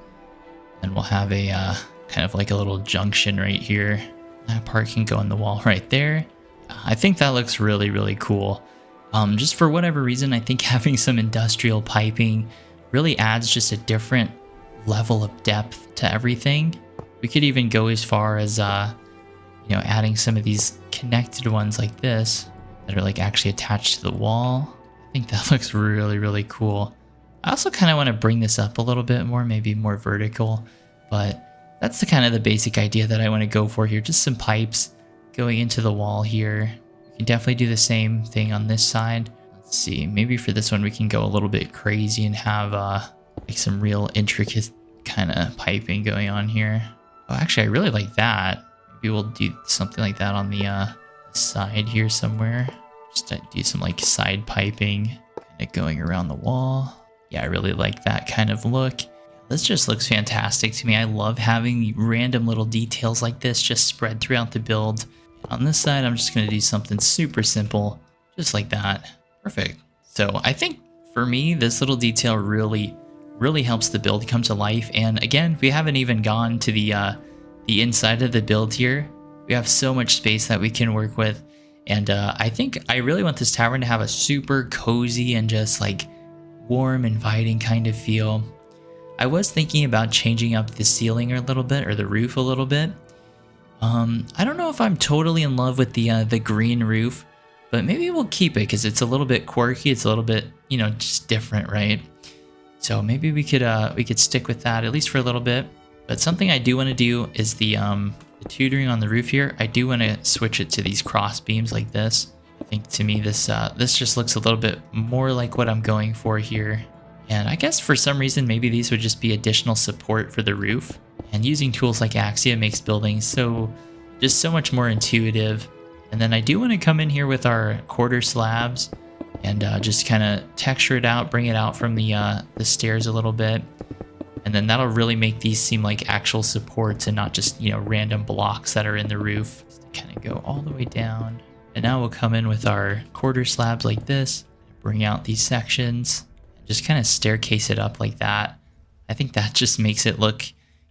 And we'll have a kind of like a little junction right here. That part can go in the wall right there. I think that looks really, really cool. Just for whatever reason, I think having some industrial piping really adds just a different level of depth to everything. We could even go as far as, you know, adding some of these connected ones like this that are like actually attached to the wall. I think that looks really, really cool. I also kind of want to bring this up a little bit more, maybe more vertical, but that's the kind of the basic idea that I want to go for here. Just some pipes going into the wall here. We can definitely do the same thing on this side. Let's see, maybe for this one we can go a little bit crazy and have like some real intricate kind of piping going on here. Oh, actually, I really like that. Maybe we'll do something like that on the side here somewhere. Just to do some like side piping kind of going around the wall. Yeah, I really like that kind of look. This just looks fantastic to me. I love having random little details like this just spread throughout the build. On this side, I'm just going to do something super simple, just like that. Perfect. So I think for me, this little detail really helps the build come to life. And again, we haven't even gone to the inside of the build here. We have so much space that we can work with. And I think I really want this tavern to have a super cozy and just like warm, inviting kind of feel. I was thinking about changing up the ceiling a little bit, or the roof a little bit. I don't know if I'm totally in love with the green roof, but maybe we'll keep it because it's a little bit quirky. It's a little bit, you know, just different, right? So maybe we could stick with that at least for a little bit. But something I do want to do is the tutoring on the roof here. I do want to switch it to these cross beams like this. I think to me this just looks a little bit more like what I'm going for here. And I guess for some reason maybe these would just be additional support for the roof. And using tools like Axiom makes building so much more intuitive. And then I do want to come in here with our quarter slabs and just kind of texture it out, bring it out from the stairs a little bit. And then that'll really make these seem like actual supports and not just, you know, random blocks that are in the roof. Just kind of go all the way down. And now we'll come in with our quarter slabs like this, bring out these sections, and just kind of staircase it up like that. I think that just makes it look,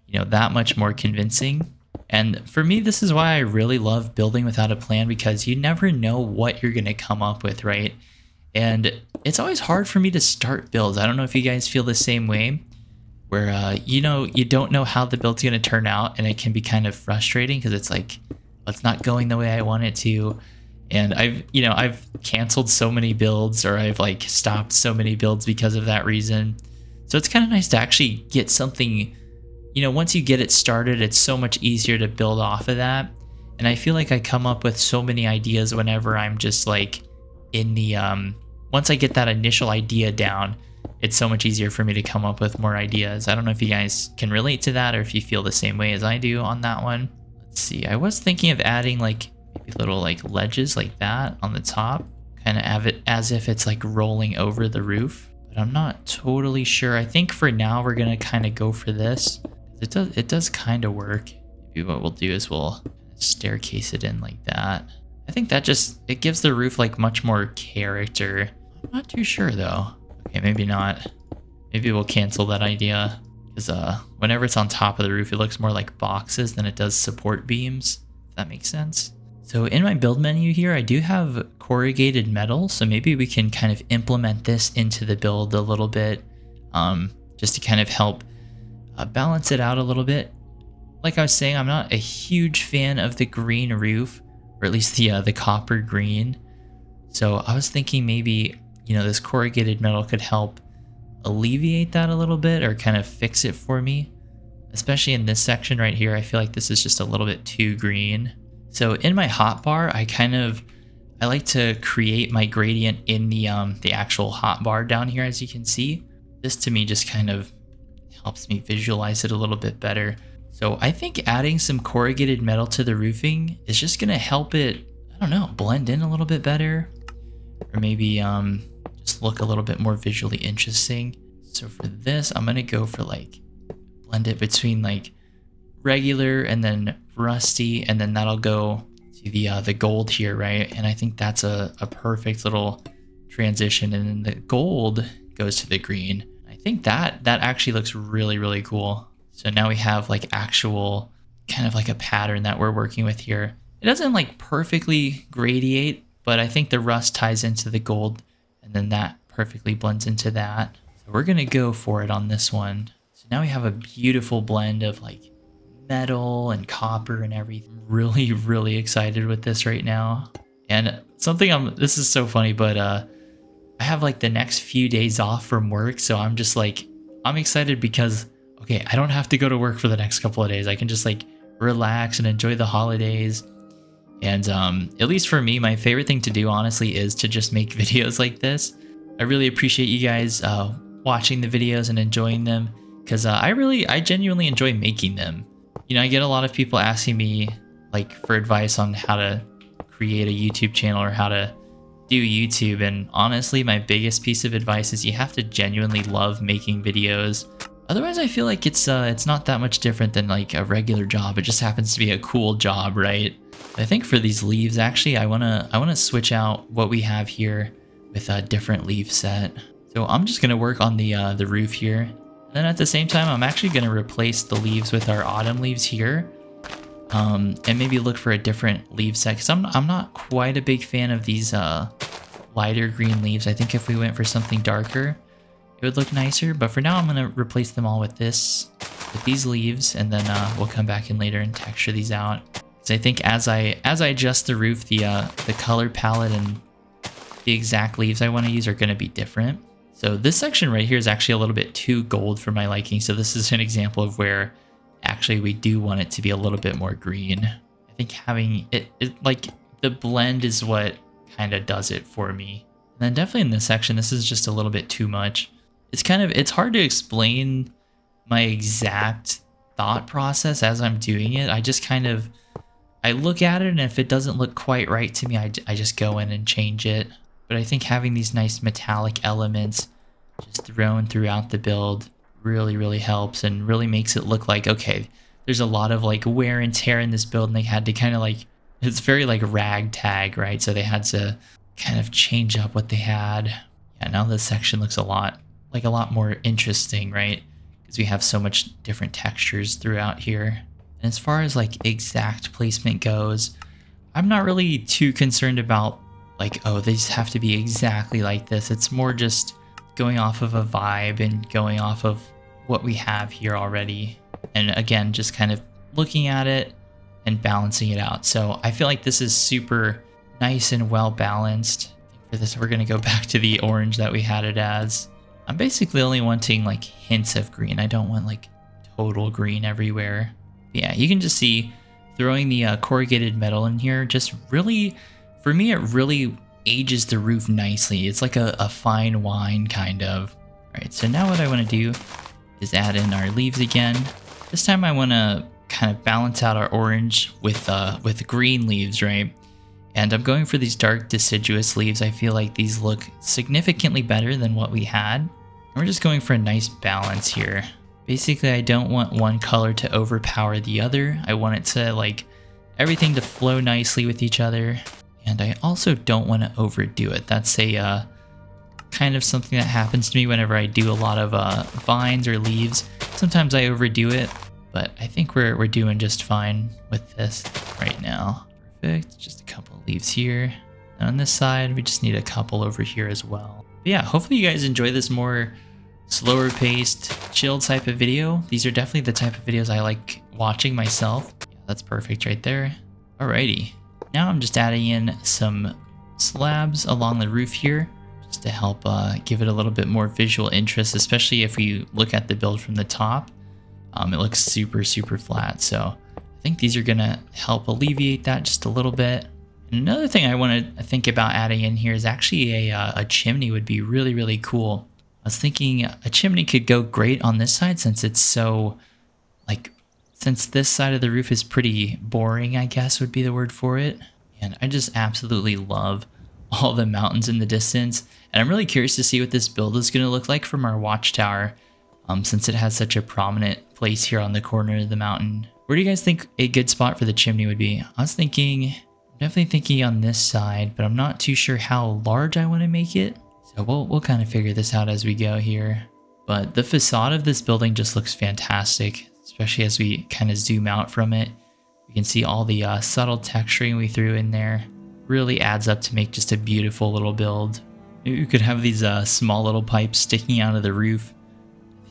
you know, that much more convincing. And for me, this is why I really love building without a plan, because you never know what you're going to come up with, right? And it's always hard for me to start builds. I don't know if you guys feel the same way, where, you know, you don't know how the build's going to turn out, and it can be kind of frustrating because it's like, well, it's not going the way I want it to. And I've canceled so many builds, or I've like stopped so many builds because of that reason. So it's kind of nice to actually get something, you know, once you get it started, it's so much easier to build off of that. And I feel like I come up with so many ideas whenever I'm just like in the, once I get that initial idea down, it's so much easier for me to come up with more ideas. I don't know if you guys can relate to that or if you feel the same way as I do on that one. Let's see, I was thinking of adding like maybe little like ledges like that on the top, kind of have it as if it's like rolling over the roof, but I'm not totally sure. I think for now we're gonna kind of go for this. It does kind of work. Maybe what we'll do is we'll staircase it in like that. I think that just, it gives the roof like much more character. I'm not too sure though. Okay, maybe not. Maybe we'll cancel that idea, because whenever it's on top of the roof, it looks more like boxes than it does support beams, if that makes sense. So in my build menu here, I do have corrugated metal, so maybe we can kind of implement this into the build a little bit, just to kind of help balance it out a little bit. Like I was saying, I'm not a huge fan of the green roof, or at least the copper green. So I was thinking maybe, you know, this corrugated metal could help alleviate that a little bit, or kind of fix it for me. Especially in this section right here, I feel like this is just a little bit too green. So in my hotbar, I like to create my gradient in the actual hotbar down here, as you can see. This to me just kind of helps me visualize it a little bit better. So I think adding some corrugated metal to the roofing is just gonna help it, I don't know, blend in a little bit better, or maybe just look a little bit more visually interesting. So for this, I'm gonna go for like blend it between like regular and then rusty, and then that'll go to the gold here, right? And I think that's a perfect little transition, and then the gold goes to the green. I think that actually looks really, really cool. So now we have like actual kind of like a pattern that we're working with here. It doesn't like perfectly gradiate, but I think the rust ties into the gold, and then that perfectly blends into that. So we're gonna go for it on this one. So now we have a beautiful blend of like metal and copper and everything. I'm really, really excited with this right now. And something this is so funny, but I have like the next few days off from work, so I'm just like, I'm excited because, okay, I don't have to go to work for the next couple of days. I can just like relax and enjoy the holidays. And at least for me, my favorite thing to do, honestly, is to just make videos like this. I really appreciate you guys watching the videos and enjoying them, because I genuinely enjoy making them. You know, I get a lot of people asking me like for advice on how to create a YouTube channel or how to do YouTube, and honestly, my biggest piece of advice is you have to genuinely love making videos. Otherwise, I feel like it's not that much different than like a regular job. It just happens to be a cool job, right? I think for these leaves, actually, I wanna switch out what we have here with a different leaf set. So I'm just gonna work on the roof here. And then at the same time, I'm actually gonna replace the leaves with our autumn leaves here. And maybe look for a different leaf set, because I'm not quite a big fan of these lighter green leaves. I think if we went for something darker, it would look nicer. But for now, I'm gonna replace them all with these leaves, and then we'll come back in later and texture these out. So I think as I adjust the roof, the color palette and the exact leaves I want to use are going to be different. So this section right here is actually a little bit too gold for my liking. So this is an example of where actually we do want it to be a little bit more green. I think having it like the blend is what kind of does it for me. And then definitely in this section, this is just a little bit too much. It's hard to explain my exact thought process as I'm doing it. I look at it, and if it doesn't look quite right to me, I just go in and change it. But I think having these nice metallic elements just thrown throughout the build really, really helps and really makes it look like, okay, there's a lot of like wear and tear in this build, and they had to kind of like, it's very like ragtag, right? So they had to kind of change up what they had. Yeah, now this section looks a lot more interesting, right? Because we have so much different textures throughout here. And as far as like exact placement goes, I'm not really too concerned about like, oh, these have to be exactly like this. It's more just going off of a vibe and going off of what we have here already. And again, just kind of looking at it and balancing it out. So I feel like this is super nice and well balanced. For this, we're going to go back to the orange that we had it as. I'm basically only wanting like hints of green. I don't want like total green everywhere. Yeah, you can just see throwing the corrugated metal in here just really, for me, it really ages the roof nicely. It's like a fine wine kind of. All right, so now what I want to do is add in our leaves again. This time I want to kind of balance out our orange with green leaves, right? And I'm going for these dark deciduous leaves. I feel like these look significantly better than what we had. And we're just going for a nice balance here. Basically, I don't want one color to overpower the other. I want it to like everything to flow nicely with each other. And I also don't want to overdo it. That's a kind of something that happens to me whenever I do a lot of vines or leaves. Sometimes I overdo it, but I think we're doing just fine with this right now. Perfect, just a couple of leaves here. And on this side, we just need a couple over here as well. But yeah, hopefully you guys enjoy this more slower paced, chill type of video. These are definitely the type of videos I like watching myself. Yeah, that's perfect right there. Alrighty, now I'm just adding in some slabs along the roof here just to help give it a little bit more visual interest, especially if we look at the build from the top. It looks super flat, so I think these are gonna help alleviate that just a little bit. And another thing I want to think about adding in here is actually a chimney would be really cool. I was thinking a chimney could go great on this side since it's so, like, since this side of the roof is pretty boring, I guess would be the word for it. And I just absolutely love all the mountains in the distance. And I'm really curious to see what this build is going to look like from our watchtower, since it has such a prominent place here on the corner of the mountain. Where do you guys think a good spot for the chimney would be? I was thinking, definitely thinking on this side, but I'm not too sure how large I want to make it. So we'll kind of figure this out as we go here. But the facade of this building just looks fantastic, especially as we kind of zoom out from it. We can see all the subtle texturing we threw in there. Really adds up to make just a beautiful little build. Maybe we could have these small little pipes sticking out of the roof.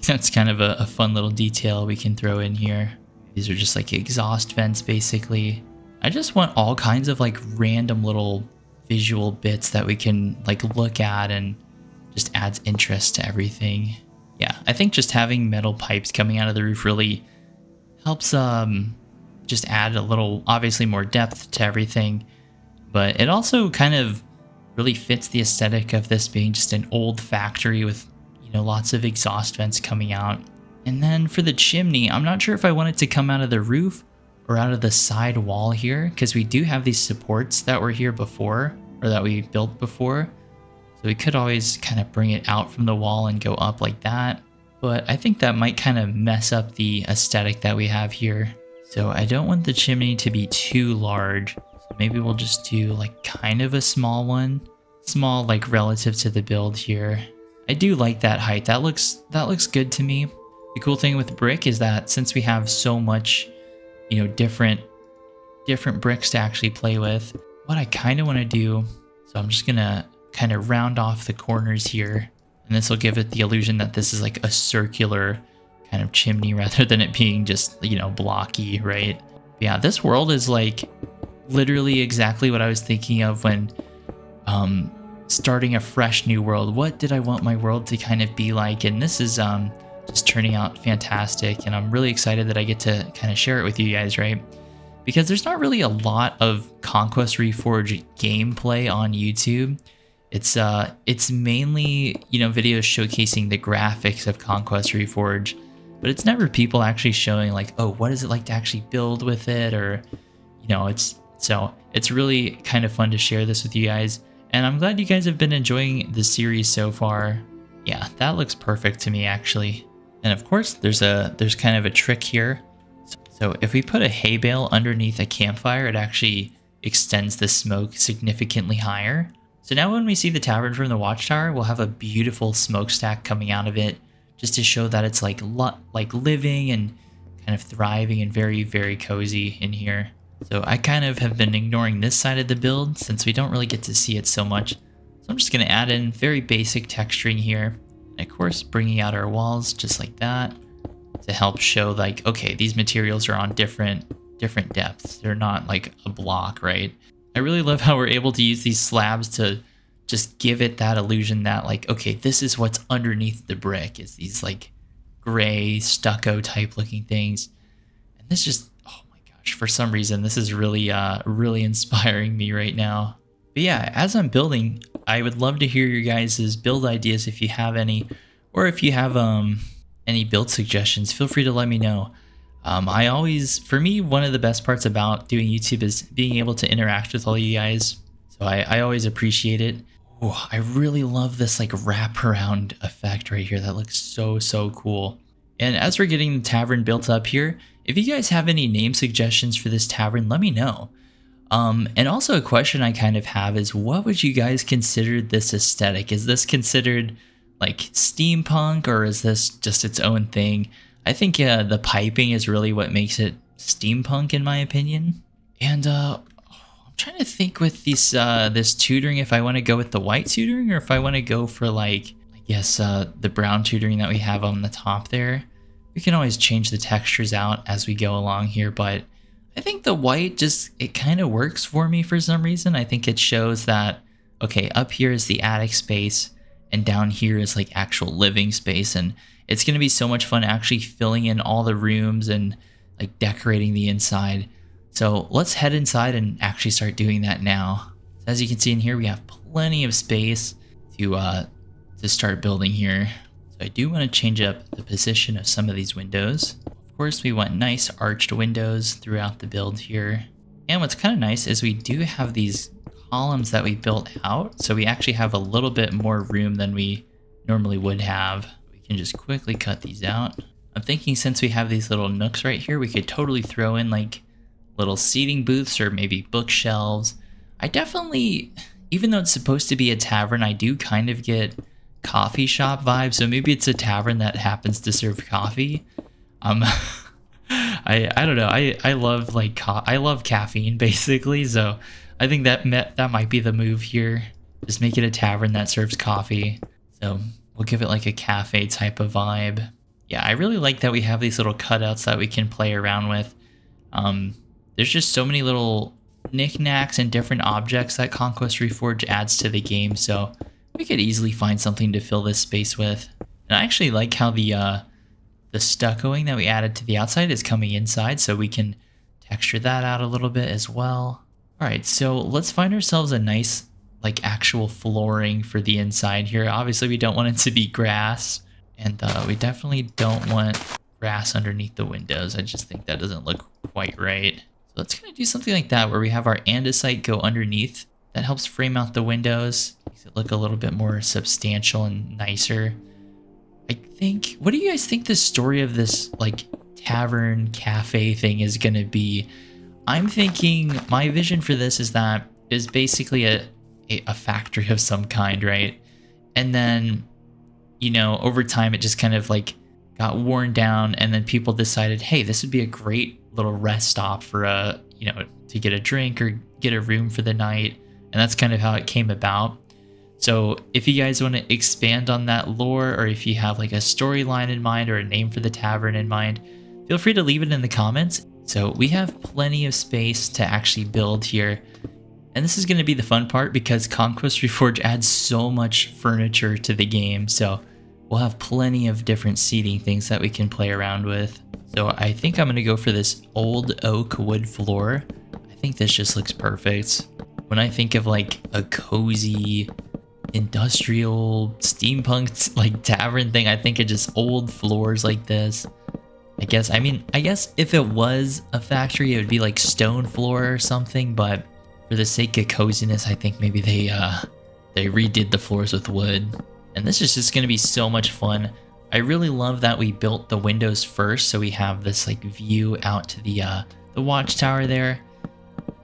That's kind of a fun little detail we can throw in here. These are just like exhaust vents basically. I just want all kinds of like random little visual bits that we can like look at and just adds interest to everything. Yeah, I think just having metal pipes coming out of the roof really helps just add a little, obviously more depth to everything, but it also kind of really fits the aesthetic of this being just an old factory with, you know, lots of exhaust vents coming out. And then for the chimney, I'm not sure if I want it to come out of the roof or out of the side wall here, because we do have these supports that were here before, or that we built before. So we could always kind of bring it out from the wall and go up like that. But I think that might kind of mess up the aesthetic that we have here. So I don't want the chimney to be too large. So maybe we'll just do like kind of a small one. Small, like relative to the build here. I do like that height. That looks good to me. The cool thing with brick is that since we have so much, you know, different bricks to actually play with, what I kind of want to do, so I'm just gonna kind of round off the corners here, and this will give it the illusion that this is like a circular kind of chimney rather than it being just, you know, blocky, right? Yeah, this world is like literally exactly what I was thinking of when starting a fresh new world. What did I want my world to kind of be like? And this is just turning out fantastic, and I'm really excited that I get to kind of share it with you guys, right? Because there's not really a lot of Conquest Reforged gameplay on YouTube. It's mainly, you know, videos showcasing the graphics of Conquest Reforged, but it's never people actually showing like, oh, what is it like to actually build with it, or, you know, it's really kind of fun to share this with you guys, and I'm glad you guys have been enjoying the series so far. Yeah, that looks perfect to me actually. And of course, there's kind of a trick here. So if we put a hay bale underneath a campfire, it actually extends the smoke significantly higher. So now when we see the tavern from the watchtower, we'll have a beautiful smokestack coming out of it, just to show that it's like living and kind of thriving and very, very cozy in here. So I kind of have been ignoring this side of the build since we don't really get to see it so much. So I'm just going to add in very basic texturing here. And of course, bringing out our walls just like that to help show like, okay, these materials are on different depths. They're not like a block, right? I really love how we're able to use these slabs to just give it that illusion that like, okay, this is what's underneath the brick, is these like gray stucco type looking things. And this just, oh my gosh, for some reason, this is really, really inspiring me right now. But yeah, as I'm building, I would love to hear your guys' build ideas if you have any, or if you have any build suggestions, feel free to let me know. For me, one of the best parts about doing YouTube is being able to interact with all you guys. So I always appreciate it. Oh, I really love this like wraparound effect right here. That looks so, so cool. And as we're getting the tavern built up here, if you guys have any name suggestions for this tavern, let me know. And also a question I kind of have is, what would you guys consider this aesthetic? Is this considered like steampunk, or is this just its own thing? I think the piping is really what makes it steampunk in my opinion. And I'm trying to think with these this tutoring, if I want to go with the white tutoring or if I want to go for like, I guess the brown tutoring that we have on the top there. We can always change the textures out as we go along here, but I think the white just, it kind of works for me for some reason. I think it shows that, okay, up here is the attic space and down here is like actual living space, and it's going to be so much fun actually filling in all the rooms and like decorating the inside. So let's head inside and actually start doing that now. As you can see in here, we have plenty of space to start building here. So I do want to change up the position of some of these windows. Of course, we want nice arched windows throughout the build here. And what's kind of nice is we do have these columns that we built out, so we actually have a little bit more room than we normally would have. We can just quickly cut these out. I'm thinking since we have these little nooks right here, we could totally throw in like little seating booths or maybe bookshelves. I definitely, even though it's supposed to be a tavern, I do kind of get coffee shop vibes, so maybe it's a tavern that happens to serve coffee. I don't know. I love like I love caffeine basically, so I think that might be the move here. Just make it a tavern that serves coffee. So we'll give it like a cafe type of vibe. Yeah, I really like that we have these little cutouts that we can play around with. There's just so many little knickknacks and different objects that Conquest Reforged adds to the game, so we could easily find something to fill this space with. And I actually like how the stuccoing that we added to the outside is coming inside, so we can texture that out a little bit as well. All right, so let's find ourselves a nice like actual flooring for the inside here. Obviously we don't want it to be grass, and we definitely don't want grass underneath the windows. I just think that doesn't look quite right. So let's kind of do something like that where we have our andesite go underneath. That helps frame out the windows, makes it look a little bit more substantial and nicer. I think, what do you guys think the story of this like tavern cafe thing is gonna be? I'm thinking my vision for this is that is basically a factory of some kind, right? And then, you know, over time it just kind of like got worn down, and then people decided, hey, this would be a great little rest stop for a, you know, to get a drink or get a room for the night. And that's kind of how it came about. So if you guys want to expand on that lore, or if you have like a storyline in mind or a name for the tavern in mind, feel free to leave it in the comments. So we have plenty of space to actually build here. And this is going to be the fun part because Conquest Reforged adds so much furniture to the game. So we'll have plenty of different seating things that we can play around with. So I think I'm going to go for this old oak wood floor. I think this just looks perfect. When I think of like a cozy industrial steampunk like tavern thing, I think of just old floors like this. I guess if it was a factory, it would be like stone floor or something, but for the sake of coziness, I think maybe they redid the floors with wood. And this is just going to be so much fun. I really love that we built the windows first, so we have this like view out to the watchtower there.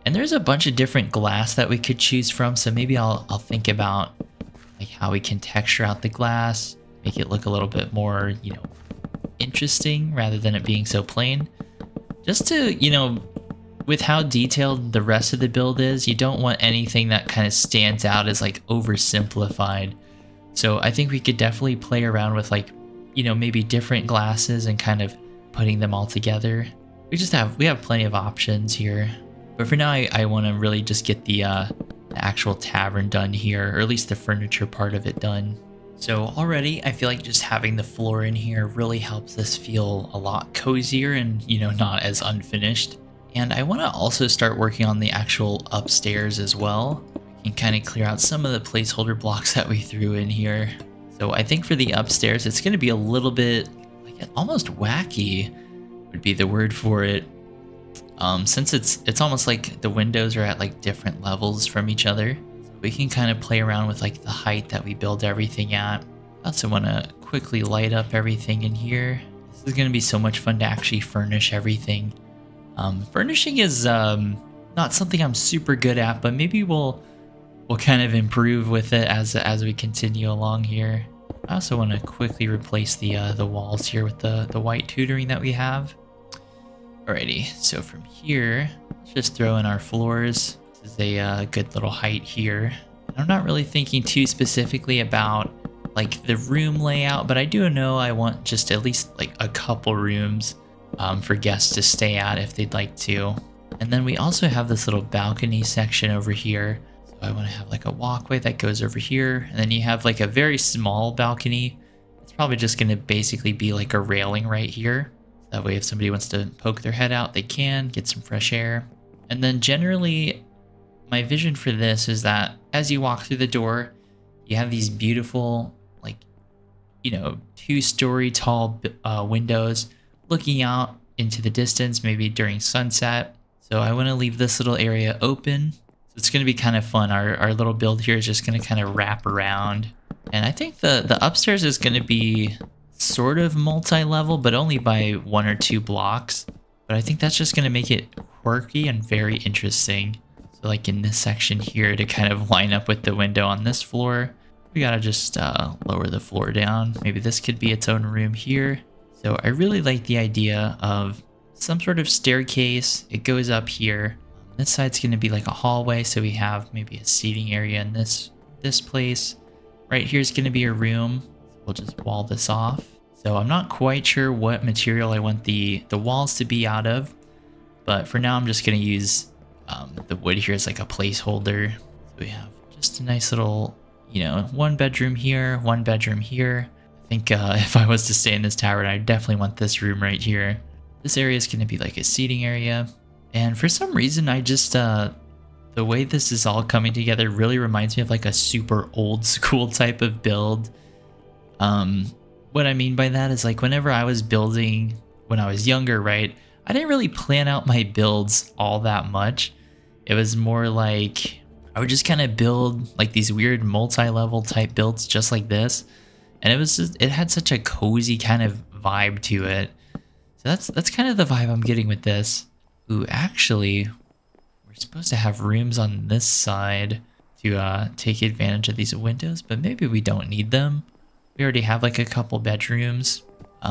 And there's a bunch of different glass that we could choose from, so maybe I'll think about like how we can texture out the glass, make it look a little bit more, you know, interesting rather than it being so plain. Just to, you know, with how detailed the rest of the build is, you don't want anything that kind of stands out as like oversimplified. So I think we could definitely play around with like, you know, maybe different glasses and kind of putting them all together. We have plenty of options here. But for now, I want to really just get the actual tavern done here, or at least the furniture part of it done. So already, I feel like just having the floor in here really helps this feel a lot cozier and, you know, not as unfinished. And I want to also start working on the actual upstairs as well. We can kind of clear out some of the placeholder blocks that we threw in here. So I think for the upstairs, it's going to be a little bit like almost wacky would be the word for it. Since it's almost like the windows are at like different levels from each other. So we can kind of play around with like the height that we build everything at. I also want to quickly light up everything in here. This is going to be so much fun to actually furnish everything. Furnishing is not something I'm super good at, but maybe we'll kind of improve with it as we continue along here. I also want to quickly replace the walls here with the white tutoring that we have. Alrighty, so from here, let's just throw in our floors. This is a good little height here. I'm not really thinking too specifically about like the room layout, but I do know I want just at least like a couple rooms for guests to stay at if they'd like to. And then we also have this little balcony section over here. So I want to have like a walkway that goes over here, and then you have like a very small balcony. It's probably just going to basically be like a railing right here. That way if somebody wants to poke their head out, they can get some fresh air. And then generally, my vision for this is that as you walk through the door, you have these beautiful, like, you know, 2-story tall windows looking out into the distance, maybe during sunset. So I want to leave this little area open. So it's going to be kind of fun. Our little build here is just going to kind of wrap around. And I think the upstairs is going to be sort of multi-level, but only by 1 or 2 blocks. But I think that's just going to make it quirky and very interesting. So like in this section here, to kind of line up with the window on this floor, we got to just lower the floor down. Maybe this could be its own room here. So I really like the idea of some sort of staircase. It goes up here. This side's going to be like a hallway, so we have maybe a seating area in this place. Right here is going to be a room. We'll just wall this off. So I'm not quite sure what material I want the walls to be out of, but for now I'm just going to use the wood here as like a placeholder. So we have just a nice little, you know, one bedroom here, one bedroom here. I think if I was to stay in this tower, I definitely want this room right here. This area is going to be like a seating area. And for some reason, I just, the way this is all coming together really reminds me of like a super old school type of build. What I mean by that is like whenever I was building when I was younger, right? I didn't really plan out my builds all that much. It was more like I would just kind of build like these weird multi-level type builds just like this. And it was just, it had such a cozy kind of vibe to it. So that's kind of the vibe I'm getting with this. Ooh, actually, we're supposed to have rooms on this side to take advantage of these windows, but maybe we don't need them. We already have like a couple bedrooms.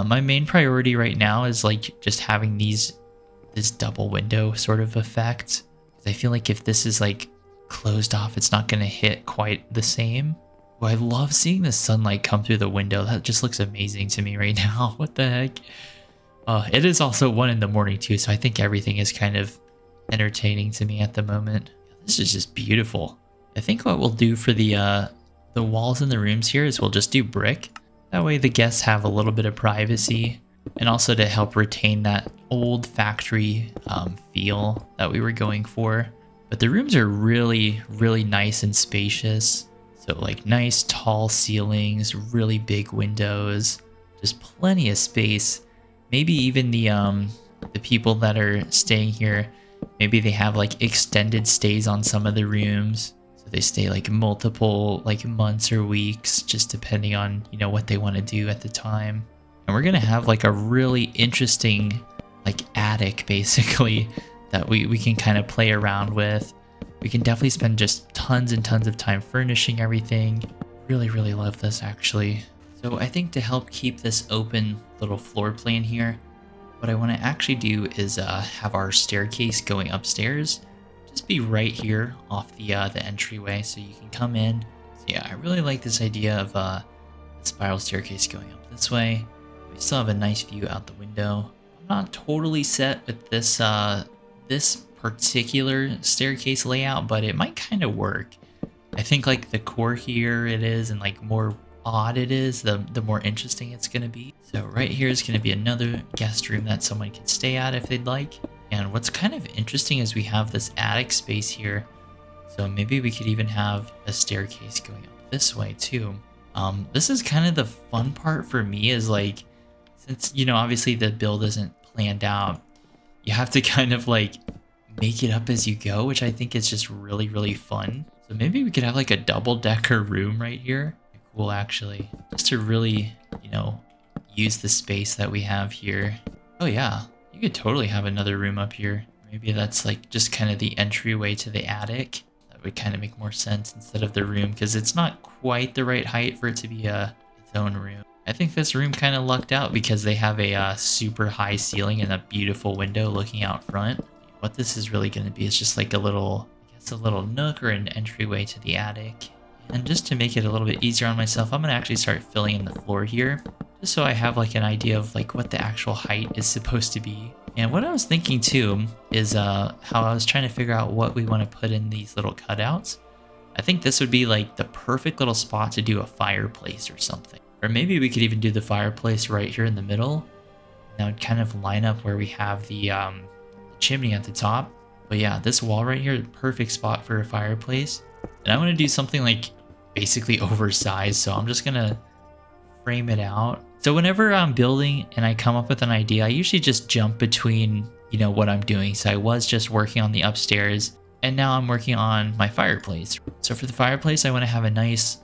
My main priority right now is like just having this double window sort of effect. I feel like if this is like closed off, it's not going to hit quite the same. Oh, I love seeing the sunlight come through the window. That just looks amazing to me right now. What the heck? It is also 1 in the morning too, so I think everything is kind of entertaining to me at the moment. This is just beautiful. I think what we'll do for the walls in the rooms here is we'll just do brick. That way the guests have a little bit of privacy, and also to help retain that old factory feel that we were going for. But the rooms are really, really nice and spacious. So like nice tall ceilings, really big windows, just plenty of space. Maybe even the people that are staying here, maybe they have like extended stays on some of the rooms. So they stay like multiple like months or weeks, just depending on, you know, what they want to do at the time. And we're gonna have like a really interesting like attic basically that we can kind of play around with. We can definitely spend just tons and tons of time furnishing everything. Really, really love this actually. So I think to help keep this open little floor plan here, what I want to actually do is have our staircase going upstairs. Just be right here off the entryway, so you can come in. So yeah, I really like this idea of the spiral staircase going up this way. We still have a nice view out the window. I'm not totally set with this this particular staircase layout, but it might kind of work. I think like the core here it is, and like more odd it is, the more interesting it's going to be. So right here is going to be another guest room that someone can stay at if they'd like. And what's kind of interesting is we have this attic space here. So maybe we could even have a staircase going up this way too. This is kind of the fun part for me, is like, since, you know, obviously the build isn't planned out, you have to kind of like make it up as you go, which I think is just really, really fun. So maybe we could have like a double-decker room right here. Cool, actually, just to really, you know, use the space that we have here. Oh yeah, you could totally have another room up here. Maybe that's like just kind of the entryway to the attic. That would kind of make more sense instead of the room, because it's not quite the right height for it to be its own room. I think this room kind of lucked out because they have a super high ceiling and a beautiful window looking out front. What this is really going to be is just like a little, I guess, a little nook or an entryway to the attic. And just to make it a little bit easier on myself, I'm going to actually start filling in the floor here, just so I have like an idea of like what the actual height is supposed to be. And what I was thinking too is how I was trying to figure out what we want to put in these little cutouts. I think this would be like the perfect little spot to do a fireplace or something. Or maybe we could even do the fireplace right here in the middle. That would kind of line up where we have the chimney at the top. But yeah, this wall right here, perfect spot for a fireplace. And I want to do something like basically oversized, so I'm just gonna frame it out. So whenever I'm building and I come up with an idea, I usually just jump between, you know, what I'm doing. So I was just working on the upstairs, and now I'm working on my fireplace. So for the fireplace, I want to have a nice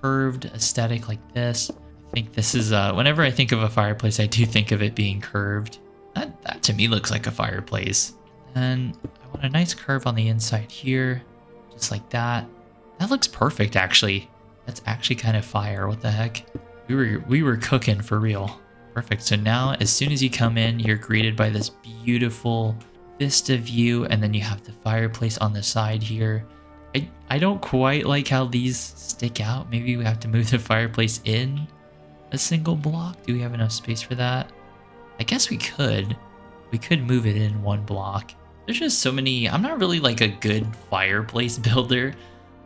curved aesthetic like this. I think this is whenever I think of a fireplace, I do think of it being curved. That to me looks like a fireplace. And I want a nice curve on the inside here, just like that. That looks perfect, actually. That's actually kind of fire. What the heck? We were cooking for real. Perfect. So now, as soon as you come in, you're greeted by this beautiful vista view, and then you have the fireplace on the side here. I don't quite like how these stick out. Maybe we have to move the fireplace in a single block. Do we have enough space for that? I guess we could. We could move it in one block. There's just so many. I'm not really like a good fireplace builder.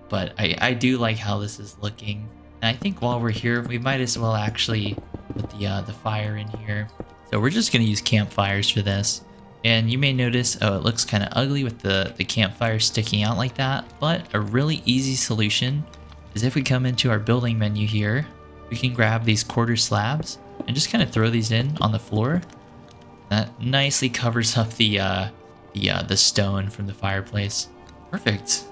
but I do like how this is looking. And I think while we're here, we might as well actually put the fire in here. So we're just going to use campfires for this. And you may notice, oh, it looks kind of ugly with the campfire sticking out like that. But a really easy solution is if we come into our building menu here, we can grab these quarter slabs and just kind of throw these in on the floor. That nicely covers up the stone from the fireplace. Perfect.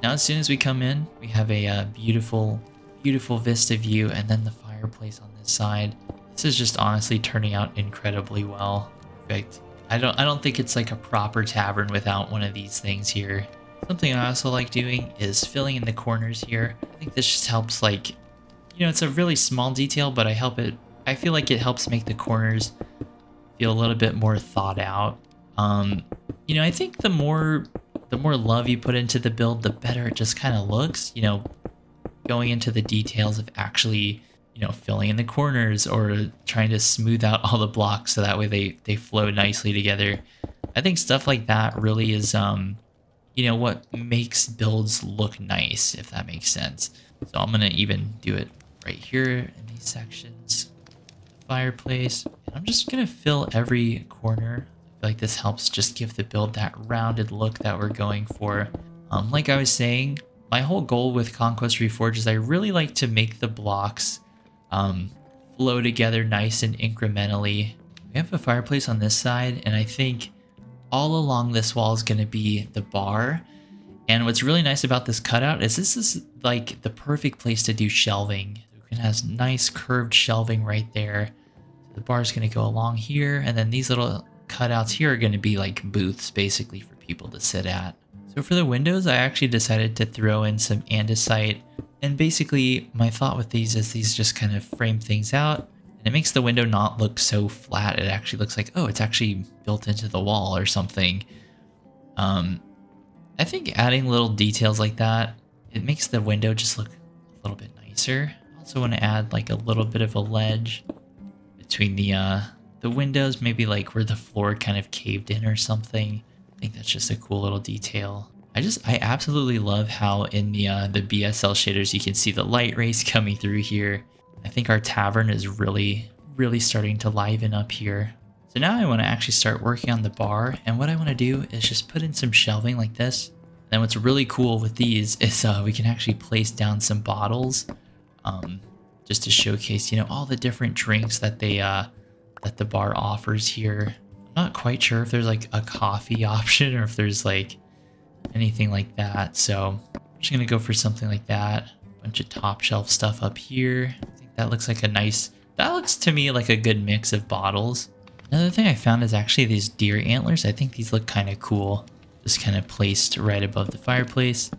Now, as soon as we come in, we have a beautiful vista view, and then the fireplace on this side. This is just honestly turning out incredibly well. Perfect. I don't think it's like a proper tavern without one of these things here. Something I also like doing is filling in the corners here. I think this just helps, like, you know, it's a really small detail, but I feel like it helps make the corners feel a little bit more thought out. You know, I think the more love you put into the build, the better it just kind of looks, you know, going into the details of actually, you know, filling in the corners or trying to smooth out all the blocks so that way they flow nicely together. I think stuff like that really is, you know, what makes builds look nice, if that makes sense. So I'm going to even do it right here in these sections. Fireplace. And I'm just going to fill every corner. I feel like this helps just give the build that rounded look that we're going for. Like I was saying, my whole goal with Conquest Reforged is I really like to make the blocks flow together nice and incrementally. We have a fireplace on this side, and I think all along this wall is going to be the bar. And what's really nice about this cutout is this is like the perfect place to do shelving. It has nice curved shelving right there. The bar is going to go along here, and then these little cutouts here are going to be like booths basically for people to sit at. So for the windows, I actually decided to throw in some andesite. And basically my thought with these is these just kind of frame things out, and it makes the window not look so flat. It actually looks like, oh, it's actually built into the wall or something. I think adding little details like that, it makes the window just look a little bit nicer. I also want to add like a little bit of a ledge between the windows, maybe like where the floor kind of caved in or something. I think that's just a cool little detail. I absolutely love how in the BSL shaders you can see the light rays coming through here. I think our tavern is really starting to liven up here. So now I want to actually start working on the bar, and what I want to do is just put in some shelving like this. Then what's really cool with these is we can actually place down some bottles just to showcase, you know, all the different drinks that that the bar offers here. I'm not quite sure if there's like a coffee option or if there's like anything like that. So I'm just gonna go for something like that. Bunch of top shelf stuff up here. I think that looks like that looks to me like a good mix of bottles. Another thing I found is actually these deer antlers. I think these look kind of cool. Just kind of placed right above the fireplace.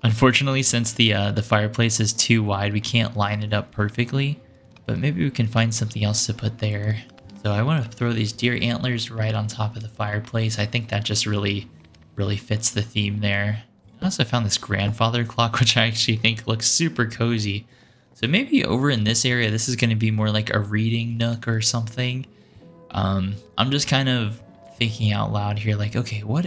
Unfortunately, since the fireplace is too wide, we can't line it up perfectly, but maybe we can find something else to put there. So I want to throw these deer antlers right on top of the fireplace. I think that just really fits the theme there. I also found this grandfather clock, which I actually think looks super cozy. So maybe over in this area, this is going to be more like a reading nook or something. I'm just kind of thinking out loud here, like, okay, where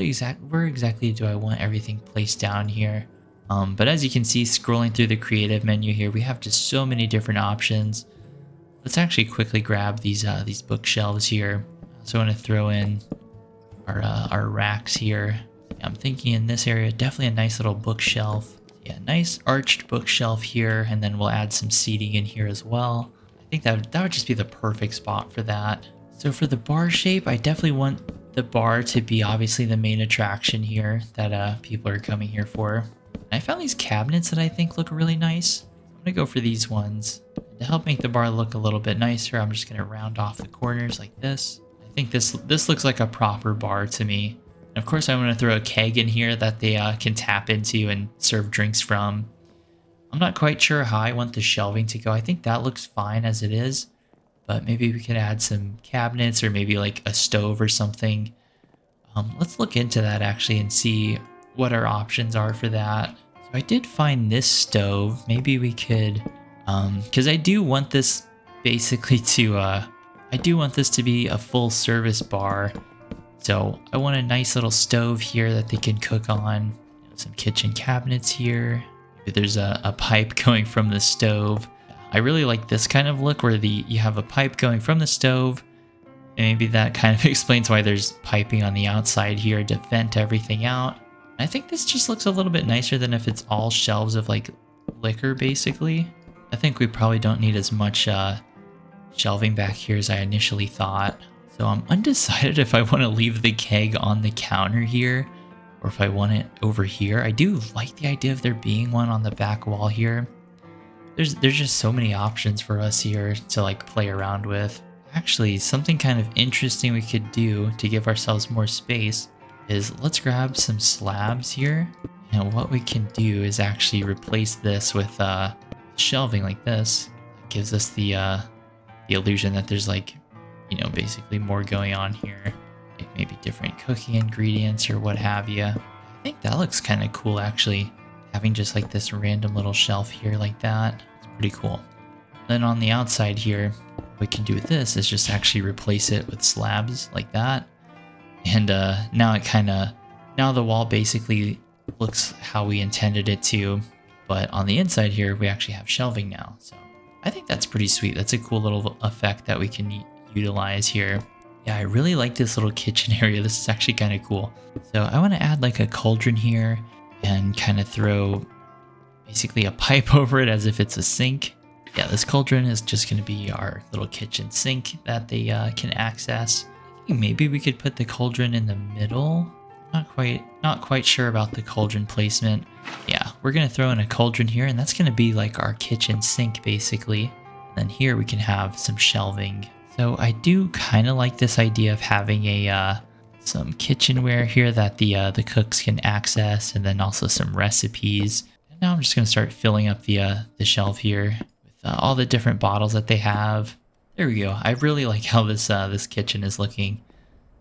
exactly do I want everything placed down here? But as you can see, scrolling through the creative menu here, we have just so many different options. Let's actually quickly grab these bookshelves here. So I want to throw in our racks here. Yeah, I'm thinking in this area, definitely a nice little bookshelf. Yeah, nice arched bookshelf here, and then we'll add some seating in here as well. I think that would just be the perfect spot for that. So for the bar shape, I definitely want the bar to be obviously the main attraction here that people are coming here for. And I found these cabinets that I think look really nice. I'm gonna go for these ones. To help make the bar look a little bit nicer, I'm just gonna round off the corners like this. I think this looks like a proper bar to me. And of course, I'm gonna throw a keg in here that they can tap into and serve drinks from. I'm not quite sure how I want the shelving to go. I think that looks fine as it is, but maybe we could add some cabinets or maybe like a stove or something. Let's look into that actually and see what our options are for that. So I did find this stove. Maybe we could, because I do want this basically to, I do want this to be a full service bar. So I want a nice little stove here that they can cook on. Some kitchen cabinets here. There's a pipe going from the stove. I really like this kind of look where you have a pipe going from the stove. And maybe that kind of explains why there's piping on the outside here to vent everything out. I think this just looks a little bit nicer than if it's all shelves of like liquor, basically. I think we probably don't need as much shelving back here as I initially thought. So I'm undecided if I want to leave the keg on the counter here or if I want it over here. I do like the idea of there being one on the back wall here. There's just so many options for us here to like play around with. Actually, something kind of interesting we could do to give ourselves more space is let's grab some slabs here. And what we can do is actually replace this with shelving like this. It gives us the illusion that there's like, you know, basically more going on here. Like maybe different cooking ingredients or what have you. I think that looks kind of cool actually. Having just like this random little shelf here like that. It's pretty cool. Then on the outside here, what we can do with this is just actually replace it with slabs like that. And now the wall basically looks how we intended it to. But on the inside here, we actually have shelving now. So I think that's pretty sweet. That's a cool little effect that we can utilize here. Yeah, I really like this little kitchen area. This is actually kind of cool. So I want to add like a cauldron here and kind of throw basically a pipe over it as if it's a sink. Yeah, this cauldron is just going to be our little kitchen sink that they can access. I think maybe we could put the cauldron in the middle. Not quite sure about the cauldron placement. Yeah, we're going to throw in a cauldron here, and that's going to be like our kitchen sink basically. And then here we can have some shelving. So I do kind of like this idea of having a some kitchenware here that the cooks can access, and then also some recipes. And now I'm just going to start filling up the shelf here with all the different bottles that they have. There we go. I really like how this kitchen is looking.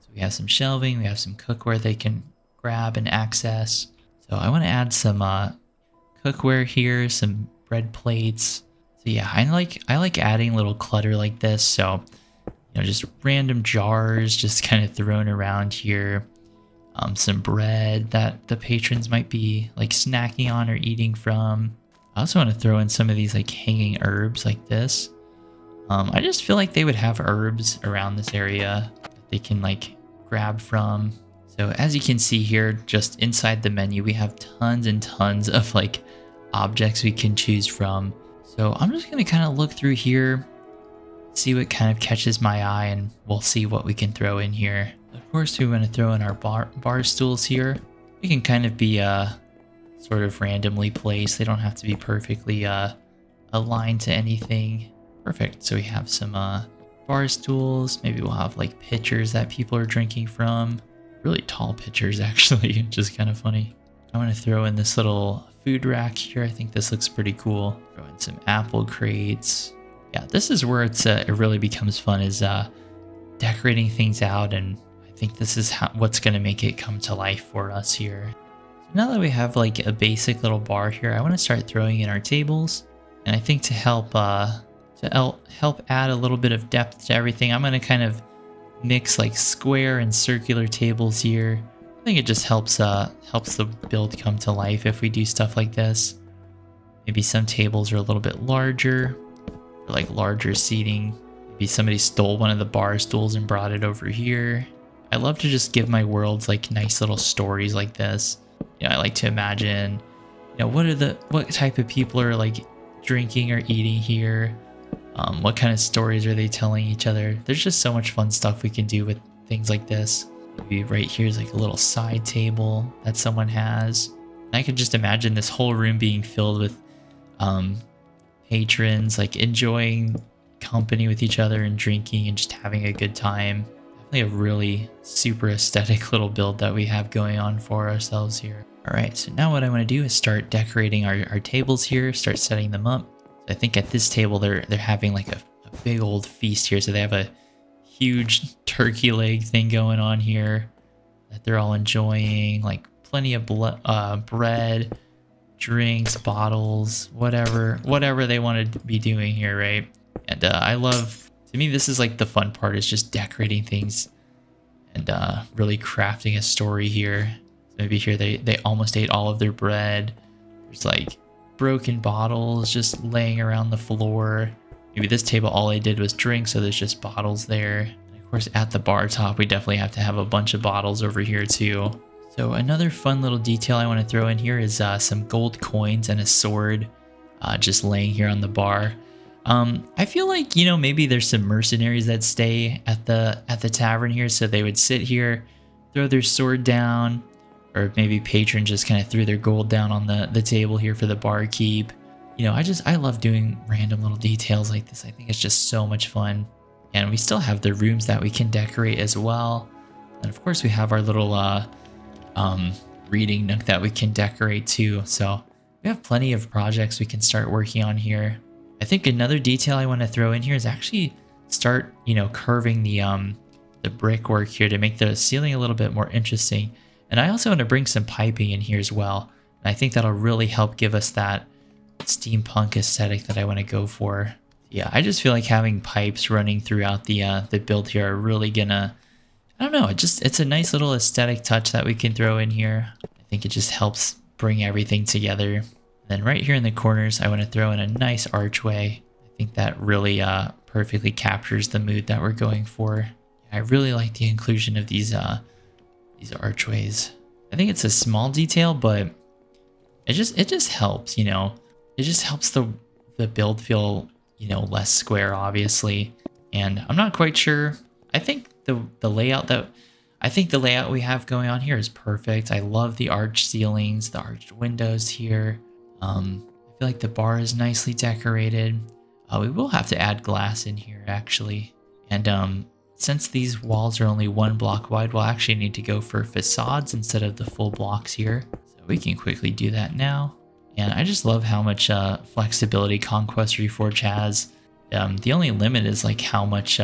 So we have some shelving, we have some cookware they can grab and access. So I want to add some cookware here, some bread plates. So yeah, I like adding little clutter like this. So you know, just random jars just kind of thrown around here. Some bread that the patrons might be like snacking on or eating from. I also want to throw in some of these like hanging herbs like this. I just feel like they would have herbs around this area that they can like grab from. So as you can see here, just inside the menu, we have tons and tons of like objects we can choose from. So I'm just going to kind of look through here, see what kind of catches my eye, and we'll see what we can throw in here. Of course, we want to throw in our bar stools here. We can kind of be sort of randomly placed. They don't have to be perfectly aligned to anything. Perfect. So we have some bar stools. Maybe we'll have like pitchers that people are drinking from. Really tall pitchers, actually, which is kind of funny. I want to throw in this little food rack here. I think this looks pretty cool. Throw in some apple crates. Yeah, this is where it really becomes fun, is decorating things out, and I think this is what's going to make it come to life for us here. So now that we have like a basic little bar here, I want to start throwing in our tables, and I think to help add a little bit of depth to everything, I'm going to kind of mix like square and circular tables here. I think it just helps the build come to life if we do stuff like this. Maybe some tables are a little bit larger, or like larger seating. Maybe somebody stole one of the bar stools and brought it over here. I love to just give my worlds like nice little stories like this. You know, I like to imagine, you know, what type of people are like drinking or eating here. What kind of stories are they telling each other? There's just so much fun stuff we can do with things like this. Maybe right here is like a little side table that someone has. And I could just imagine this whole room being filled with patrons like enjoying company with each other and drinking and just having a good time. Definitely a really super aesthetic little build that we have going on for ourselves here. All right, so now what I want to do is start decorating our tables here, start setting them up. I think at this table they're having like a big old feast here, so they have a huge turkey leg thing going on here that they're all enjoying, like plenty of bread, drinks, bottles, whatever they want to be doing here, right? And I love, to me, this is like the fun part, is just decorating things and really crafting a story here. So maybe here they almost ate all of their bread. There's like broken bottles just laying around the floor. Maybe this table, all I did was drink, so there's just bottles there. And of course, at the bar top, we definitely have to have a bunch of bottles over here too. So another fun little detail I want to throw in here is some gold coins and a sword just laying here on the bar. I feel like, you know, maybe there's some mercenaries that stay at the tavern here, so they would sit here, throw their sword down, or maybe patrons just kind of threw their gold down on the table here for the barkeep. You know, I love doing random little details like this. I think it's just so much fun. And we still have the rooms that we can decorate as well. And of course we have our little reading nook that we can decorate too. So we have plenty of projects we can start working on here. I think another detail I want to throw in here is actually start, you know, curving the brickwork here to make the ceiling a little bit more interesting. And I also want to bring some piping in here as well. And I think that'll really help give us that steampunk aesthetic that I want to go for. Yeah, I just feel like having pipes running throughout the build here are really gonna, I don't know, it's a nice little aesthetic touch that we can throw in here. I think it just helps bring everything together. And then right here in the corners, I want to throw in a nice archway. I think that really perfectly captures the mood that we're going for. I really like the inclusion of these archways. I think it's a small detail, but it just helps, you know. It just helps the build feel, you know, less square, obviously. And I'm not quite sure. I think the layout we have going on here is perfect. I love the arched ceilings, the arched windows here. I feel like the bar is nicely decorated. We will have to add glass in here actually. And since these walls are only 1 block wide, we'll actually need to go for facades instead of the full blocks here. So we can quickly do that now. And I just love how much flexibility Conquest Reforged has. The only limit is like how much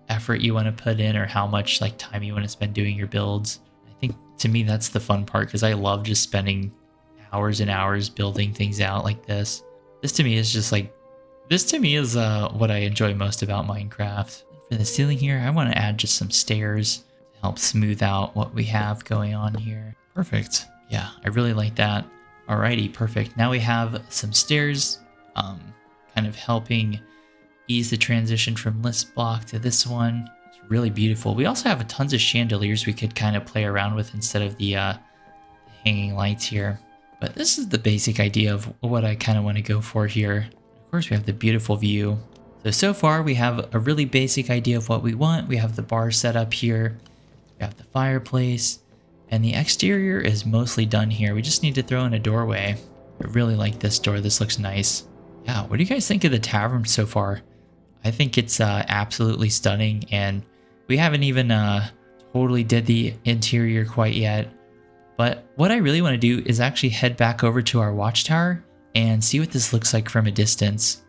effort you want to put in or how much like time you want to spend doing your builds. I think to me that's the fun part because I love just spending hours and hours building things out like this. This to me is what I enjoy most about Minecraft. For the ceiling here, I want to add just some stairs to help smooth out what we have going on here. Perfect. Yeah, I really like that. Alrighty, perfect. Now we have some stairs, kind of helping ease the transition from this block to this one. It's really beautiful. We also have tons of chandeliers we could kind of play around with instead of the hanging lights here. But this is the basic idea of what I kind of want to go for here. Of course, we have the beautiful view. So far we have a really basic idea of what we want. We have the bar set up here. We have the fireplace. And the exterior is mostly done here. We just need to throw in a doorway. I really like this door. This looks nice. Yeah, what do you guys think of the tavern so far? I think it's absolutely stunning. And we haven't even totally did the interior quite yet. But what I really want to do is actually head back over to our watchtower and see what this looks like from a distance.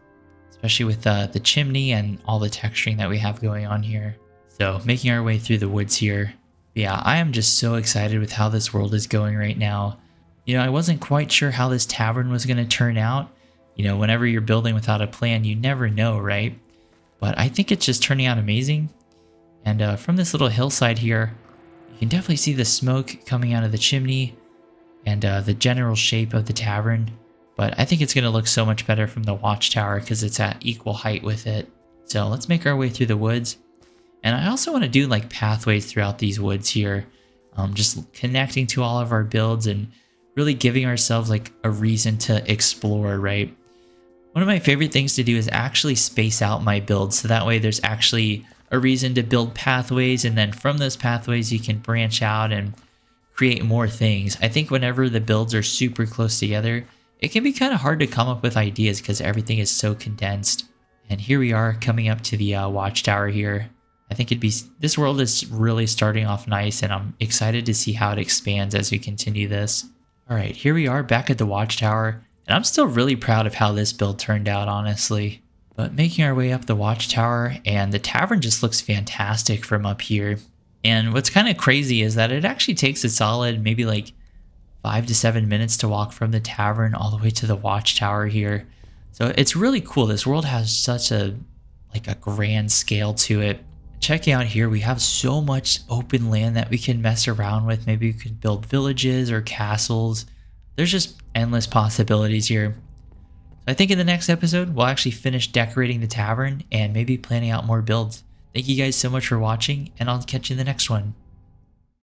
Especially with the chimney and all the texturing that we have going on here. So making our way through the woods here. Yeah, I am just so excited with how this world is going right now. You know, I wasn't quite sure how this tavern was going to turn out. You know, whenever you're building without a plan, you never know, right? But I think it's just turning out amazing. And from this little hillside here, you can definitely see the smoke coming out of the chimney and the general shape of the tavern. But I think it's going to look so much better from the watchtower because it's at equal height with it. So let's make our way through the woods. And I also want to do like pathways throughout these woods here. Just connecting to all of our builds and really giving ourselves like a reason to explore, right? One of my favorite things to do is actually space out my builds. So that way there's actually a reason to build pathways. And then from those pathways, you can branch out and create more things. I think whenever the builds are super close together, it can be kind of hard to come up with ideas because everything is so condensed. And here we are coming up to the watchtower here. I think this world is really starting off nice and I'm excited to see how it expands as we continue this. All right, here we are back at the watchtower and I'm still really proud of how this build turned out, honestly. But making our way up the watchtower and the tavern just looks fantastic from up here. And what's kind of crazy is that it actually takes a solid maybe like 5 to 7 minutes to walk from the tavern all the way to the watchtower here. So it's really cool. This world has such a grand scale to it. Checking out here, we have so much open land that we can mess around with. Maybe we could build villages or castles. There's just endless possibilities here. I think in the next episode, we'll actually finish decorating the tavern and maybe planning out more builds. Thank you guys so much for watching, and I'll catch you in the next one.